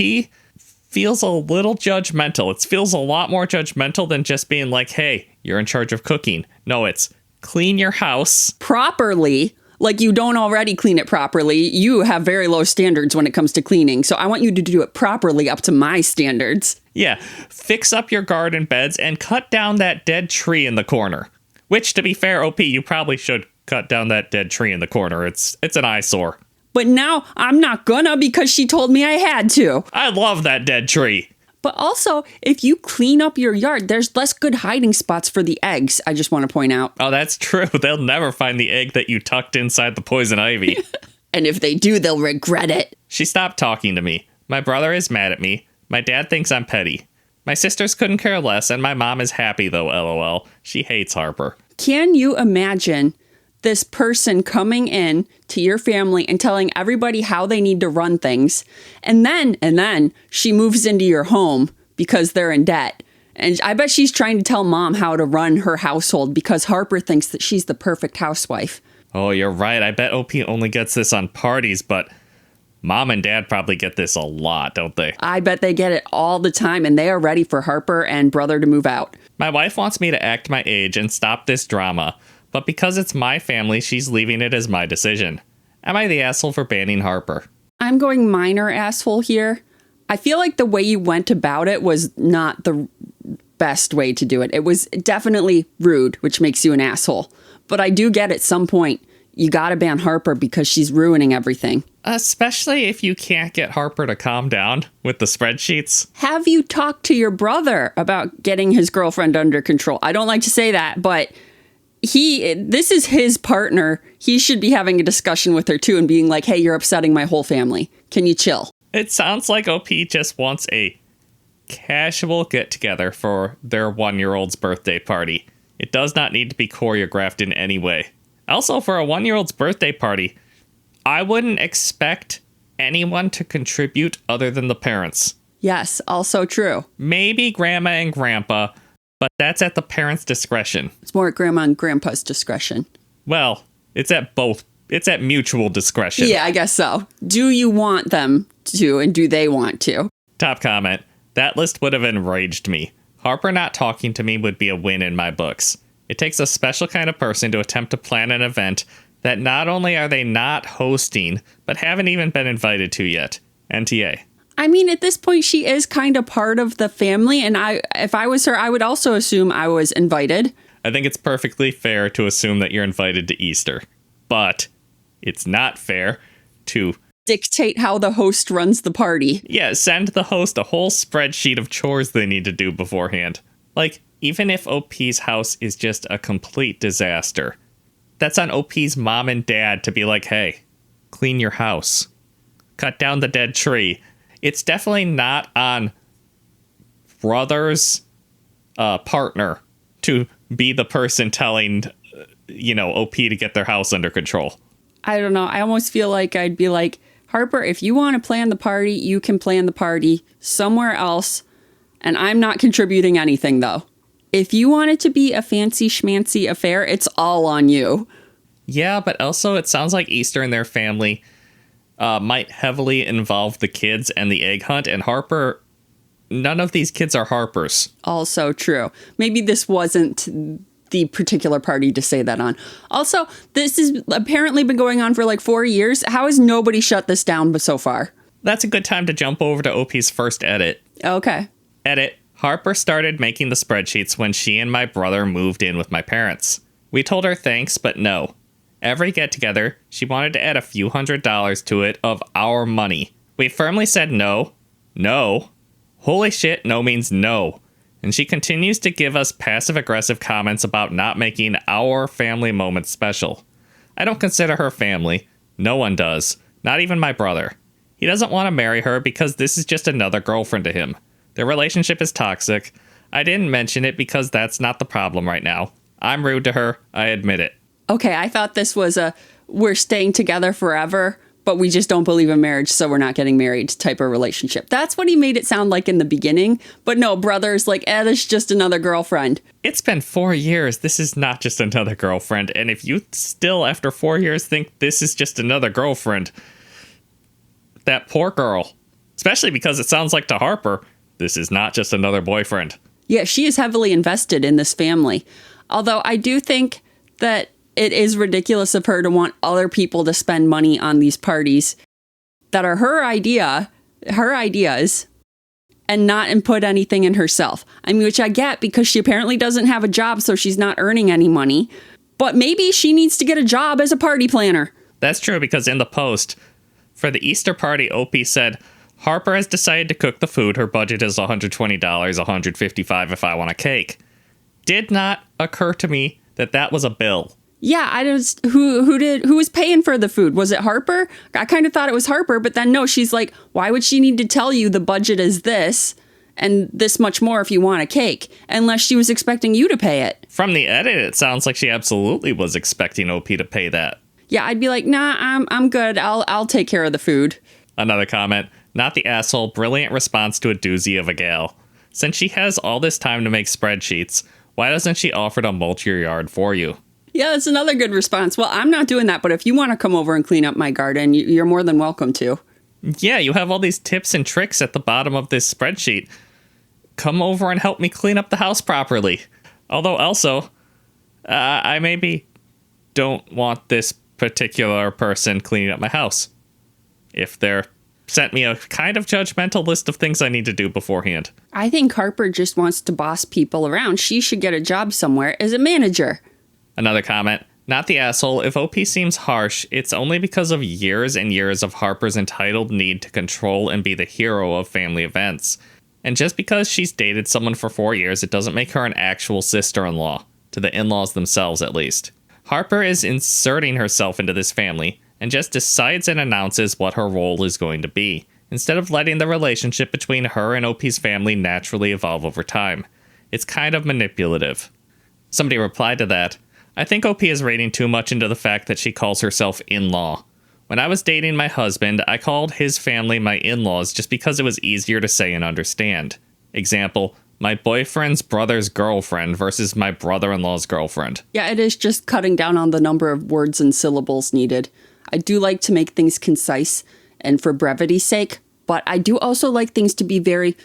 feels a little judgmental. It feels a lot more judgmental than just being like, hey, you're in charge of cooking. No, it's clean your house properly. Like you don't already clean it properly. You have very low standards when it comes to cleaning. So I want you to do it properly up to my standards. Yeah, fix up your garden beds and cut down that dead tree in the corner. Which, to be fair, OP, you probably should cut down that dead tree in the corner. It's an eyesore. But now I'm not gonna because she told me I had to. I love that dead tree. But also, if you clean up your yard, there's less good hiding spots for the eggs, I just want to point out. Oh, that's true. They'll never find the egg that you tucked inside the poison ivy. And if they do, they'll regret it. She stopped talking to me. My brother is mad at me. My dad thinks I'm petty. My sisters couldn't care less, and my mom is happy, though, LOL. She hates Harper. Can you imagine this person coming in to your family and telling everybody how they need to run things, and then she moves into your home because they're in debt, and I bet she's trying to tell mom how to run her household because Harper thinks that she's the perfect housewife. Oh, you're right. I bet OP only gets this on parties, but mom and dad probably get this a lot, don't they? I bet they get it all the time, and they are ready for Harper and brother to move out. My wife wants me to act my age and stop this drama, but because it's my family, she's leaving it as my decision. Am I the asshole for banning Harper? I'm going minor asshole here. I feel like the way you went about it was not the best way to do it. It was definitely rude, which makes you an asshole. But I do get at some point, you gotta ban Harper because she's ruining everything. Especially if you can't get Harper to calm down with the spreadsheets. Have you talked to your brother about getting his girlfriend under control? I don't like to say that, but this is his partner. He should be having a discussion with her too and being like, hey, you're upsetting my whole family. Can you chill? It sounds like OP just wants a casual get-together for their 1-year-old's birthday party. It does not need to be choreographed in any way. Also, for a 1-year-old's birthday party, I wouldn't expect anyone to contribute other than the parents. Yes, also true. Maybe grandma and grandpa, but that's at the parents' discretion. It's more at grandma and grandpa's discretion. Well, it's at both. It's at mutual discretion. Yeah, I guess so. Do you want them to, and do they want to? Top comment. That list would have enraged me. Harper not talking to me would be a win in my books. It takes a special kind of person to attempt to plan an event that not only are they not hosting, but haven't even been invited to yet. NTA. I mean, at this point, she is kind of part of the family, and if I was her, I would also assume I was invited. I think it's perfectly fair to assume that you're invited to Easter, but it's not fair to dictate how the host runs the party. Yeah, send the host a whole spreadsheet of chores they need to do beforehand. Like, even if OP's house is just a complete disaster, that's on OP's mom and dad to be like, hey, clean your house. Cut down the dead tree. It's definitely not on brother's partner to be the person telling, OP to get their house under control. I don't know. I almost feel like I'd be like, Harper, if you want to plan the party, you can plan the party somewhere else. And I'm not contributing anything, though. If you want it to be a fancy schmancy affair, it's all on you. Yeah, but also it sounds like Easter and their family might heavily involve the kids and the egg hunt. And Harper, none of these kids are Harper's. Also true. Maybe this wasn't the particular party to say that on. Also, this has apparently been going on for like 4 years. How has nobody shut this down so far? That's a good time to jump over to OP's first edit. Okay. Edit. Harper started making the spreadsheets when she and my brother moved in with my parents. We told her thanks, but no. Every get-together, she wanted to add a few $100s to it of our money. We firmly said no. No. Holy shit, no means no. And she continues to give us passive-aggressive comments about not making our family moments special. I don't consider her family. No one does. Not even my brother. He doesn't want to marry her because this is just another girlfriend to him. Their relationship is toxic. I didn't mention it because that's not the problem right now. I'm rude to her. I admit it. Okay, I thought this was we're staying together forever, but we just don't believe in marriage, so we're not getting married type of relationship. That's what he made it sound like in the beginning. But no, brother's like, that's just another girlfriend. It's been 4 years. This is not just another girlfriend. And if you still, after 4 years, think this is just another girlfriend, that poor girl. Especially because it sounds like to Harper, this is not just another boyfriend. Yeah, she is heavily invested in this family. Although I do think that it is ridiculous of her to want other people to spend money on these parties that are her ideas, and not input anything in herself. I mean, which I get because she apparently doesn't have a job, so she's not earning any money. But maybe she needs to get a job as a party planner. That's true, because in the post, for the Easter party, OP said, Harper has decided to cook the food. Her budget is $120, $155 if I want a cake. Did not occur to me that was a bill. Yeah, who was paying for the food? Was it Harper? I kind of thought it was Harper, but then no, she's like, why would she need to tell you the budget is this and this much more if you want a cake? Unless she was expecting you to pay it. From the edit, it sounds like she absolutely was expecting OP to pay that. Yeah, I'd be like, nah, I'm good. I'll take care of the food. Another comment, not the asshole, brilliant response to a doozy of a gal. Since she has all this time to make spreadsheets, why doesn't she offer to mulch your yard for you? Yeah, that's another good response. Well, I'm not doing that, but if you want to come over and clean up my garden, you're more than welcome to. Yeah, you have all these tips and tricks at the bottom of this spreadsheet. Come over and help me clean up the house properly. Although also, I maybe don't want this particular person cleaning up my house. If they're sent me a kind of judgmental list of things I need to do beforehand. I think Harper just wants to boss people around. She should get a job somewhere as a manager. Another comment, not the asshole. If OP seems harsh, it's only because of years and years of Harper's entitled need to control and be the hero of family events. And just because she's dated someone for 4 years, it doesn't make her an actual sister-in-law, to the in-laws themselves at least. Harper is inserting herself into this family and just decides and announces what her role is going to be, instead of letting the relationship between her and OP's family naturally evolve over time. It's kind of manipulative. Somebody replied to that, I think OP is reading too much into the fact that she calls herself in-law. When I was dating my husband, I called his family my in-laws just because it was easier to say and understand. Example, my boyfriend's brother's girlfriend versus my brother-in-law's girlfriend. Yeah, it is just cutting down on the number of words and syllables needed. I do like to make things concise and for brevity's sake, but I do also like things to be very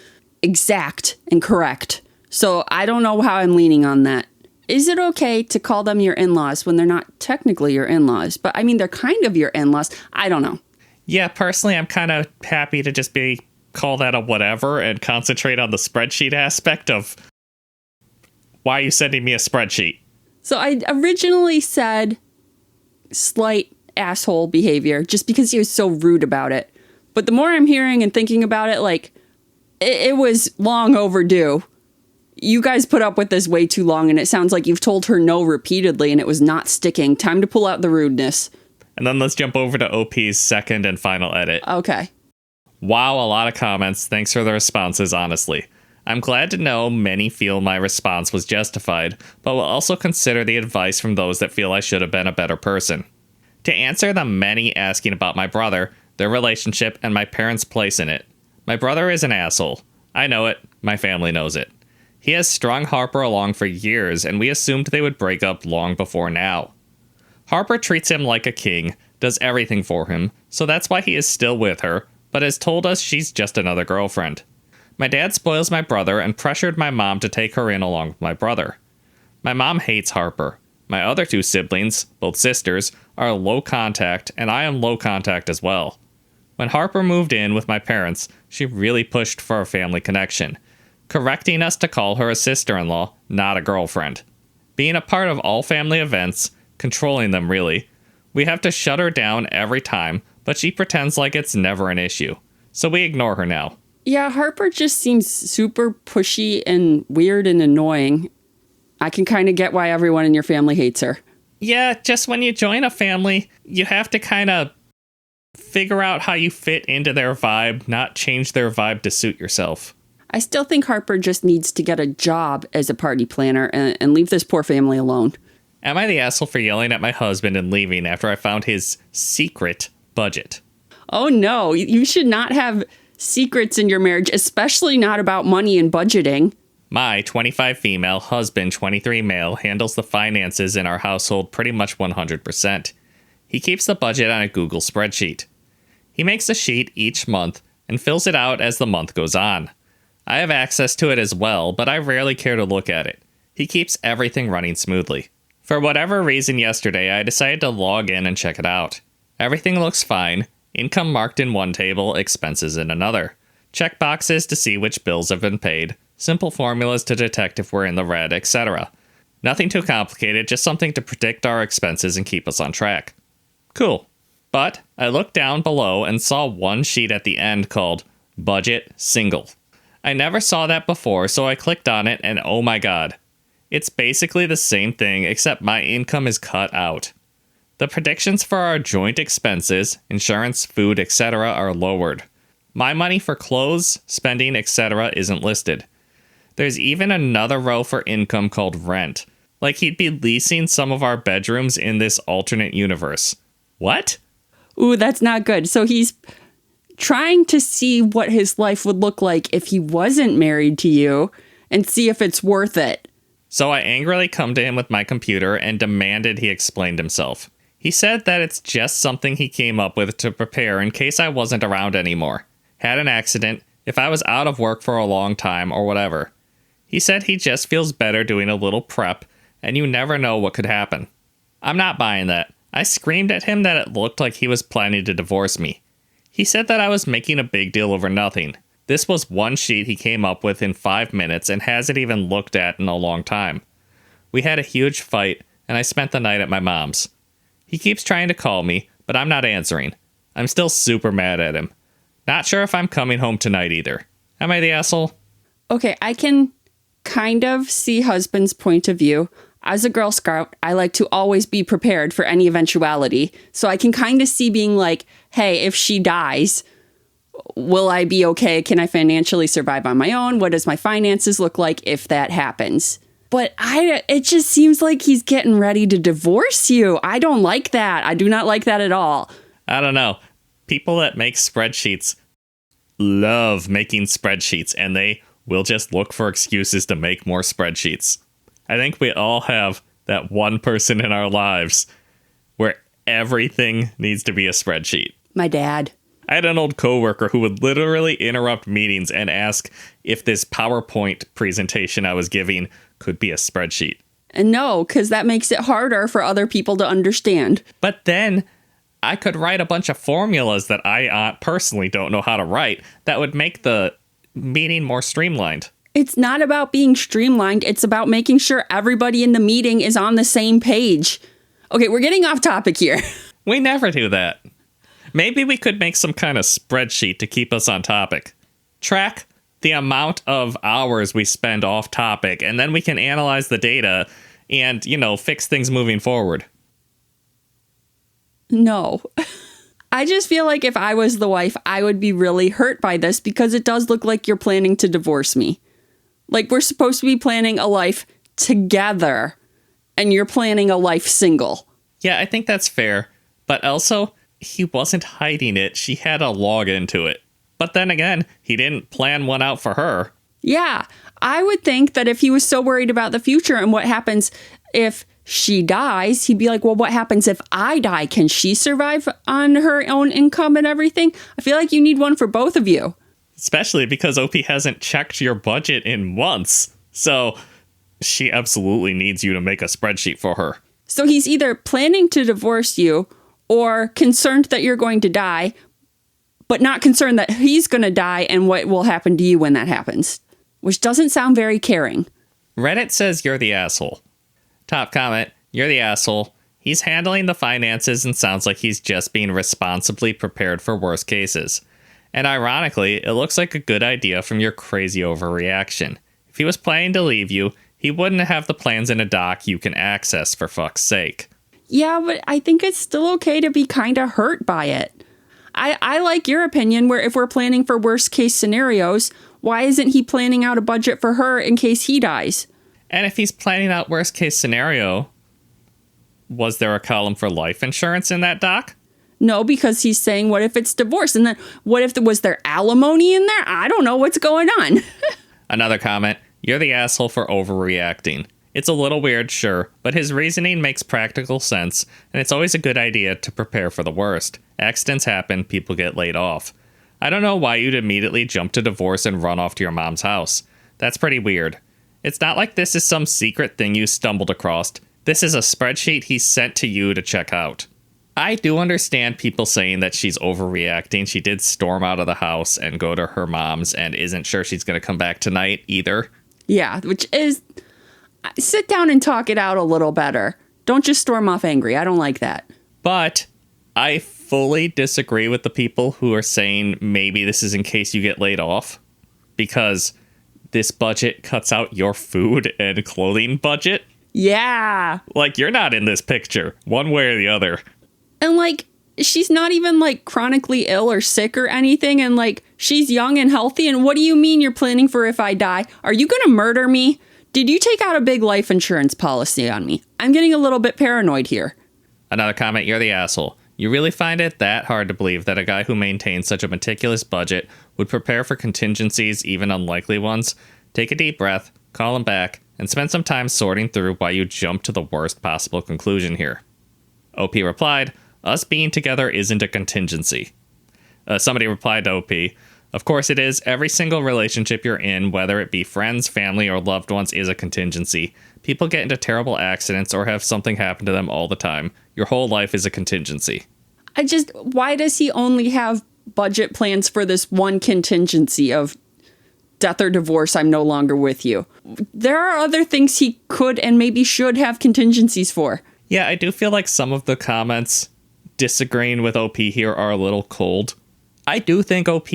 exact and correct. So I don't know how I'm leaning on that. Is it okay to call them your in-laws when they're not technically your in-laws? But I mean, they're kind of your in-laws. I don't know. Yeah, personally, I'm kind of happy to just call that a whatever and concentrate on the spreadsheet aspect of why are you sending me a spreadsheet? So I originally said slight asshole behavior just because he was so rude about it. But the more I'm hearing and thinking about it, like, it was long overdue. You guys put up with this way too long, and it sounds like you've told her no repeatedly, and it was not sticking. Time to pull out the rudeness. And then let's jump over to OP's second and final edit. Okay. Wow, a lot of comments. Thanks for the responses, honestly. I'm glad to know many feel my response was justified, but will also consider the advice from those that feel I should have been a better person. To answer the many asking about my brother, their relationship, and my parents' place in it. My brother is an asshole. I know it. My family knows it. He has strung Harper along for years, and we assumed they would break up long before now. Harper treats him like a king, does everything for him, so that's why he is still with her, but has told us she's just another girlfriend. My dad spoils my brother and pressured my mom to take her in along with my brother. My mom hates Harper. My other two siblings, both sisters, are low contact, and I am low contact as well. When Harper moved in with my parents, she really pushed for a family connection, correcting us to call her a sister-in-law, not a girlfriend. Being a part of all family events, controlling them really, we have to shut her down every time, but she pretends like it's never an issue. So we ignore her now. Yeah, Harper just seems super pushy and weird and annoying. I can kind of get why everyone in your family hates her. Yeah, just when you join a family, you have to kind of figure out how you fit into their vibe, not change their vibe to suit yourself. I still think Harper just needs to get a job as a party planner and leave this poor family alone. Am I the asshole for yelling at my husband and leaving after I found his secret budget? Oh no, you should not have secrets in your marriage, especially not about money and budgeting. My 25 female, husband 23 male handles the finances in our household pretty much 100%. He keeps the budget on a Google spreadsheet. He makes a sheet each month and fills it out as the month goes on. I have access to it as well, but I rarely care to look at it. He keeps everything running smoothly. For whatever reason yesterday, I decided to log in and check it out. Everything looks fine. Income marked in one table, expenses in another. Check boxes to see which bills have been paid. Simple formulas to detect if we're in the red, etc. Nothing too complicated, just something to predict our expenses and keep us on track. Cool. But I looked down below and saw one sheet at the end called Budget Single. I never saw that before, so I clicked on it and oh my god. It's basically the same thing except my income is cut out. The predictions for our joint expenses, insurance, food, etc. are lowered. My money for clothes, spending, etc. isn't listed. There's even another row for income called rent. Like he'd be leasing some of our bedrooms in this alternate universe. What? Ooh, that's not good. So he's trying to see what his life would look like if he wasn't married to you and see if it's worth it. So I angrily come to him with my computer and demanded he explained himself. He said that it's just something he came up with to prepare in case I wasn't around anymore, had an accident, if I was out of work for a long time, or whatever. He said he just feels better doing a little prep, and you never know what could happen. I'm not buying that. I screamed at him that it looked like he was planning to divorce me. He said that I was making a big deal over nothing. This was one sheet he came up with in 5 minutes and hasn't even looked at in a long time. We had a huge fight, and I spent the night at my mom's. He keeps trying to call me, but I'm not answering. I'm still super mad at him. Not sure if I'm coming home tonight either. Am I the asshole? Okay, I can kind of see husband's point of view. As a Girl Scout, I like to always be prepared for any eventuality. So I can kind of see being like, hey, if she dies, will I be okay? Can I financially survive on my own? What does my finances look like if that happens? But it just seems like he's getting ready to divorce you. I don't like that. I do not like that at all. I don't know. People that make spreadsheets love making spreadsheets, and they will just look for excuses to make more spreadsheets. I think we all have that one person in our lives where everything needs to be a spreadsheet. My dad. I had an old coworker who would literally interrupt meetings and ask if this PowerPoint presentation I was giving could be a spreadsheet. And no, because that makes it harder for other people to understand. But then I could write a bunch of formulas that I personally don't know how to write that would make the meeting more streamlined. It's not about being streamlined. It's about making sure everybody in the meeting is on the same page. Okay, we're getting off topic here. We never do that. Maybe we could make some kind of spreadsheet to keep us on topic. Track the amount of hours we spend off topic, and then we can analyze the data and, fix things moving forward. No. I just feel like if I was the wife, I would be really hurt by this because it does look like you're planning to divorce me. Like we're supposed to be planning a life together, and you're planning a life single. Yeah, I think that's fair. But also, he wasn't hiding it. She had to log into it. But then again, he didn't plan one out for her. Yeah, I would think that if he was so worried about the future and what happens if she dies, he'd be like, well, what happens if I die? Can she survive on her own income and everything? I feel like you need one for both of you. Especially because OP hasn't checked your budget in months. So she absolutely needs you to make a spreadsheet for her. So he's either planning to divorce you or concerned that you're going to die, but not concerned that he's going to die and what will happen to you when that happens, which doesn't sound very caring. Reddit says you're the asshole. Top comment, you're the asshole. He's handling the finances and sounds like he's just being responsibly prepared for worse cases. And ironically, it looks like a good idea from your crazy overreaction. If he was planning to leave you, he wouldn't have the plans in a doc you can access, for fuck's sake. Yeah, but I think it's still okay to be kind of hurt by it. I like your opinion where if we're planning for worst case scenarios, why isn't he planning out a budget for her in case he dies? And if he's planning out worst case scenario, was there a column for life insurance in that doc? No, because he's saying, what if it's divorce? And then what if was there alimony in there? I don't know what's going on. Another comment, you're the asshole for overreacting. It's a little weird, sure, but his reasoning makes practical sense, and it's always a good idea to prepare for the worst. Accidents happen, people get laid off. I don't know why you'd immediately jump to divorce and run off to your mom's house. That's pretty weird. It's not like this is some secret thing you stumbled across. This is a spreadsheet he sent to you to check out. I do understand people saying that she's overreacting. She did storm out of the house and go to her mom's and isn't sure she's going to come back tonight either. Yeah, which is... sit down and talk it out a little better. Don't just storm off angry. I don't like that. But I fully disagree with the people who are saying maybe this is in case you get laid off. Because this budget cuts out your food and clothing budget. Yeah. Like, you're not in this picture, one way or the other. And, like, she's not even, like, chronically ill or sick or anything. And, like, she's young and healthy. And what do you mean you're planning for if I die? Are you going to murder me? Did you take out a big life insurance policy on me? I'm getting a little bit paranoid here. Another comment, you're the asshole. You really find it that hard to believe that a guy who maintains such a meticulous budget would prepare for contingencies, even unlikely ones? Take a deep breath, call him back, and spend some time sorting through why you jumped to the worst possible conclusion here. OP replied, us being together isn't a contingency. Somebody replied to OP, of course it is. Every single relationship you're in, whether it be friends, family, or loved ones, is a contingency. People get into terrible accidents or have something happen to them all the time. Your whole life is a contingency. Why does he only have budget plans for this one contingency of death or divorce, I'm no longer with you? There are other things he could and maybe should have contingencies for. Yeah, I do feel like some of the comments disagreeing with OP here are a little cold. I do think OP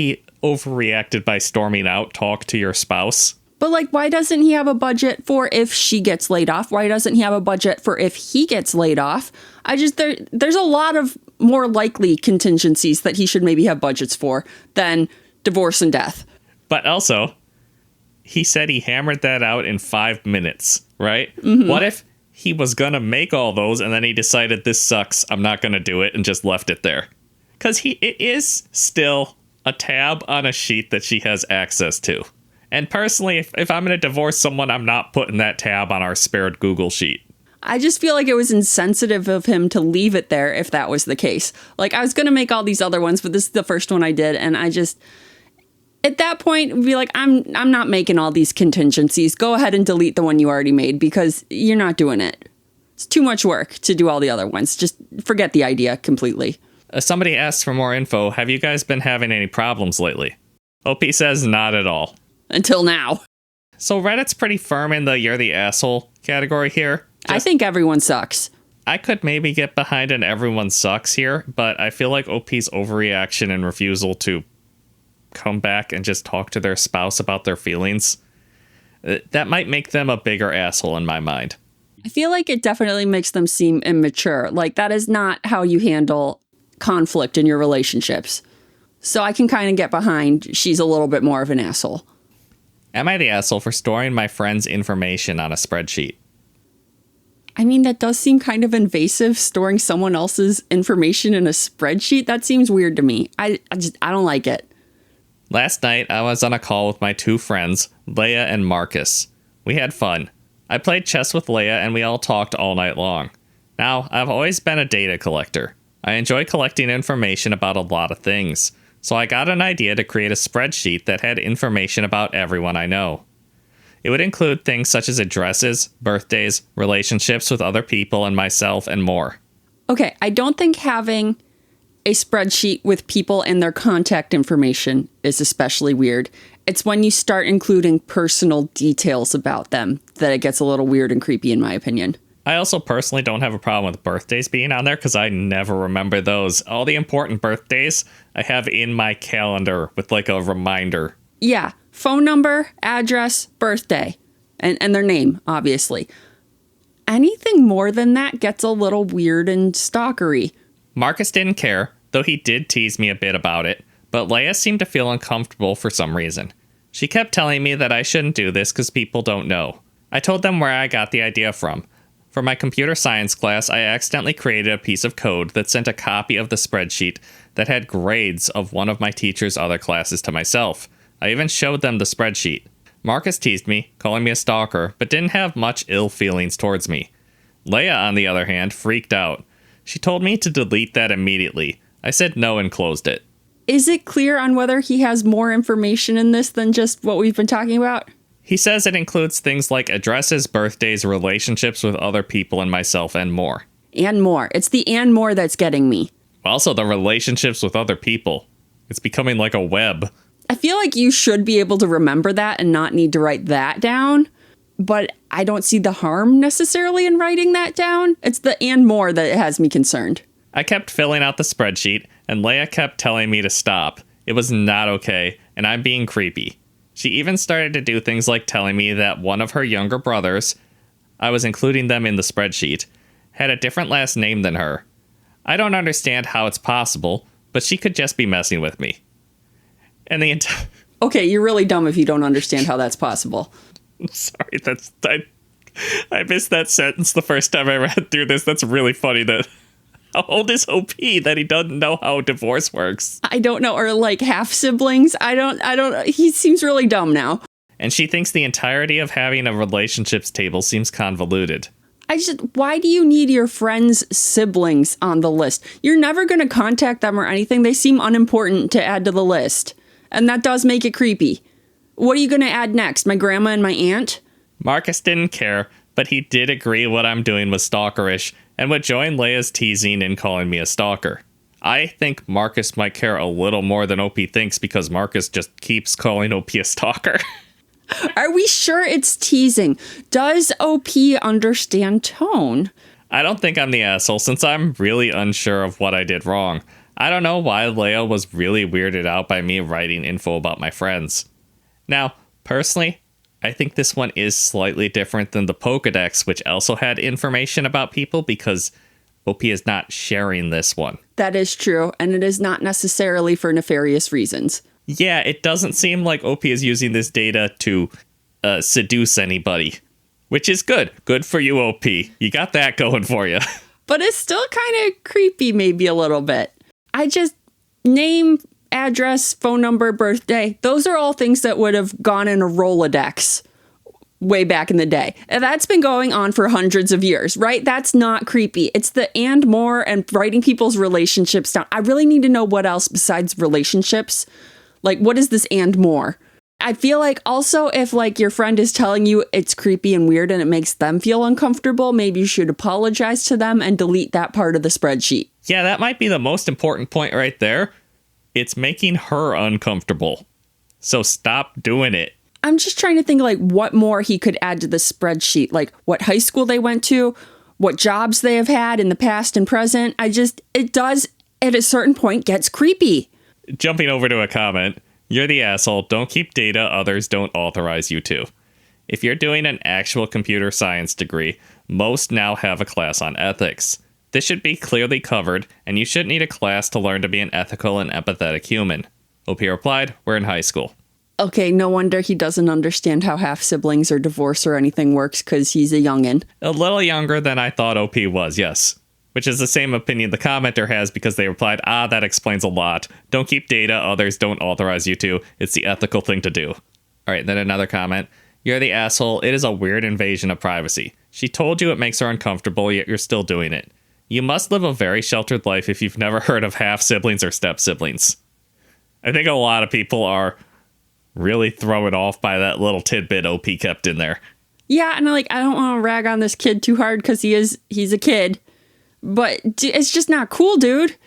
overreacted by storming out, talk to your spouse. But, like, why doesn't he have a budget for if she gets laid off? Why doesn't he have a budget for if he gets laid off? There's a lot of more likely contingencies that he should maybe have budgets for than divorce and death. But also, he said he hammered that out in 5 minutes, right? Mm-hmm. What if he was going to make all those and then he decided this sucks, I'm not going to do it, and just left it there? Because it is still a tab on a sheet that she has access to. And personally, if I'm going to divorce someone, I'm not putting that tab on our spared Google sheet. I just feel like it was insensitive of him to leave it there if that was the case. Like, I was going to make all these other ones, but this is the first one I did. And I just, at that point, be like, I'm not making all these contingencies. Go ahead and delete the one you already made because you're not doing it. It's too much work to do all the other ones. Just forget the idea completely. Somebody asked for more info. Have you guys been having any problems lately? OP says not at all. Until now. So Reddit's pretty firm in the you're the asshole category here. I think everyone sucks. I could maybe get behind an everyone sucks here, but I feel like OP's overreaction and refusal to come back and just talk to their spouse about their feelings, that might make them a bigger asshole in my mind. I feel like it definitely makes them seem immature. Like, that is not how you handle conflict in your relationships. So I can kind of get behind she's a little bit more of an asshole. Am I the asshole for storing my friend's information on a spreadsheet? I mean, that does seem kind of invasive, storing someone else's information in a spreadsheet. That seems weird to me. I don't like it. Last night, I was on a call with my two friends, Leia and Marcus. We had fun. I played chess with Leia and we all talked all night long. Now, I've always been a data collector. I enjoy collecting information about a lot of things. So I got an idea to create a spreadsheet that had information about everyone I know. It would include things such as addresses, birthdays, relationships with other people and myself, and more. Okay, I don't think having a spreadsheet with people and their contact information is especially weird. It's when you start including personal details about them that it gets a little weird and creepy, in my opinion. I also personally don't have a problem with birthdays being on there because I never remember those. All the important birthdays I have in my calendar with like a reminder. Yeah, phone number, address, birthday, and their name, obviously. Anything more than that gets a little weird and stalkery. Marcus didn't care, though he did tease me a bit about it, but Leia seemed to feel uncomfortable for some reason. She kept telling me that I shouldn't do this because people don't know. I told them where I got the idea from For my computer science class, I accidentally created a piece of code that sent a copy of the spreadsheet that had grades of one of my teacher's other classes to myself. I even showed them the spreadsheet. Marcus teased me, calling me a stalker, but didn't have much ill feelings towards me. Leia, on the other hand, freaked out. She told me to delete that immediately. I said no and closed it. Is it clear on whether he has more information in this than just what we've been talking about? He says it includes things like addresses, birthdays, relationships with other people and myself, and more. And more. It's the and more that's getting me. Also, the relationships with other people. It's becoming like a web. I feel like you should be able to remember that and not need to write that down. But I don't see the harm necessarily in writing that down. It's the and more that has me concerned. I kept filling out the spreadsheet, and Leia kept telling me to stop. It was not okay, and I'm being creepy. She even started to do things like telling me that one of her younger brothers, I was including them in the spreadsheet, had a different last name than her. I don't understand how it's possible, but she could just be messing with me. And the entire... Okay, you're really dumb if you don't understand how that's possible. Sorry, I missed that sentence the first time I read through this. That's really funny. That how old is OP that he doesn't know how divorce works? I don't know, or like half siblings. I don't. He seems really dumb now. And she thinks the entirety of having a relationships table seems convoluted. Why do you need your friends' siblings on the list? You're never going to contact them or anything. They seem unimportant to add to the list. And that does make it creepy. What are you going to add next? My grandma and my aunt? Marcus didn't care, but he did agree what I'm doing was stalkerish and would join Leia's teasing in calling me a stalker. I think Marcus might care a little more than OP thinks because Marcus just keeps calling OP a stalker. Are we sure it's teasing? Does OP understand tone? I don't think I'm the asshole since I'm really unsure of what I did wrong. I don't know why Leia was really weirded out by me writing info about my friends. Now, personally, I think this one is slightly different than the pokedex, which also had information about people because OP is not sharing this one. That is true, and it is not necessarily for nefarious reasons. Yeah, it doesn't seem like OP is using this data to seduce anybody, which is good. Good for you, OP. You got that going for you. But it's still kind of creepy, maybe a little bit. I just name, address, phone number, birthday. Those are all things that would have gone in a Rolodex way back in the day. And that's been going on for hundreds of years, right? That's not creepy. It's the and more and writing people's relationships down. I really need to know what else besides relationships. Like, what is this and more? I feel like also if like your friend is telling you it's creepy and weird and it makes them feel uncomfortable, maybe you should apologize to them and delete that part of the spreadsheet. Yeah, that might be the most important point right there. It's making her uncomfortable. So stop doing it. I'm just trying to think like what more he could add to the spreadsheet, like what high school they went to, what jobs they have had in the past and present. It does at a certain point gets creepy. Jumping over to a comment, you're the asshole, don't keep data others don't authorize you to. If you're doing an actual computer science degree, most now have a class on ethics. This should be clearly covered, and you shouldn't need a class to learn to be an ethical and empathetic human. OP replied, we're in high school. Okay, no wonder he doesn't understand how half-siblings or divorce or anything works, because he's a youngin'. A little younger than I thought OP was, yes. Which is the same opinion the commenter has because they replied, that explains a lot. Don't keep data others don't authorize you to. It's the ethical thing to do. All right, then another comment. You're the asshole. It is a weird invasion of privacy. She told you it makes her uncomfortable, yet you're still doing it. You must live a very sheltered life if you've never heard of half-siblings or step-siblings. I think a lot of people are really thrown off by that little tidbit OP kept in there. Yeah, and I don't want to rag on this kid too hard because he's a kid. But it's just not cool, dude.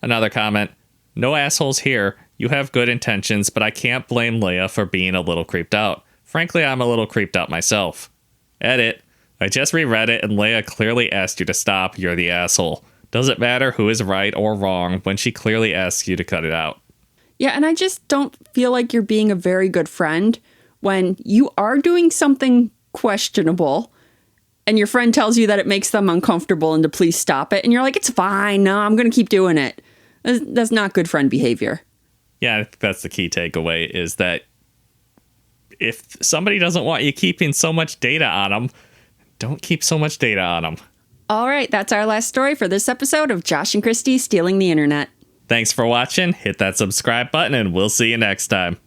Another comment. No assholes here. You have good intentions, but I can't blame Leia for being a little creeped out. Frankly, I'm a little creeped out myself. Edit. I just reread it and Leia clearly asked you to stop. You're the asshole. Doesn't matter who is right or wrong when she clearly asks you to cut it out. Yeah, and I just don't feel like you're being a very good friend when you are doing something questionable and your friend tells you that it makes them uncomfortable and to please stop it. And you're like, it's fine. No, I'm going to keep doing it. That's not good friend behavior. Yeah, I think that's the key takeaway is that if somebody doesn't want you keeping so much data on them, Don't keep so much data on them. All right, that's our last story for this episode of Josh and Kristie Stealing the Internet. Thanks for watching. Hit that subscribe button and we'll see you next time.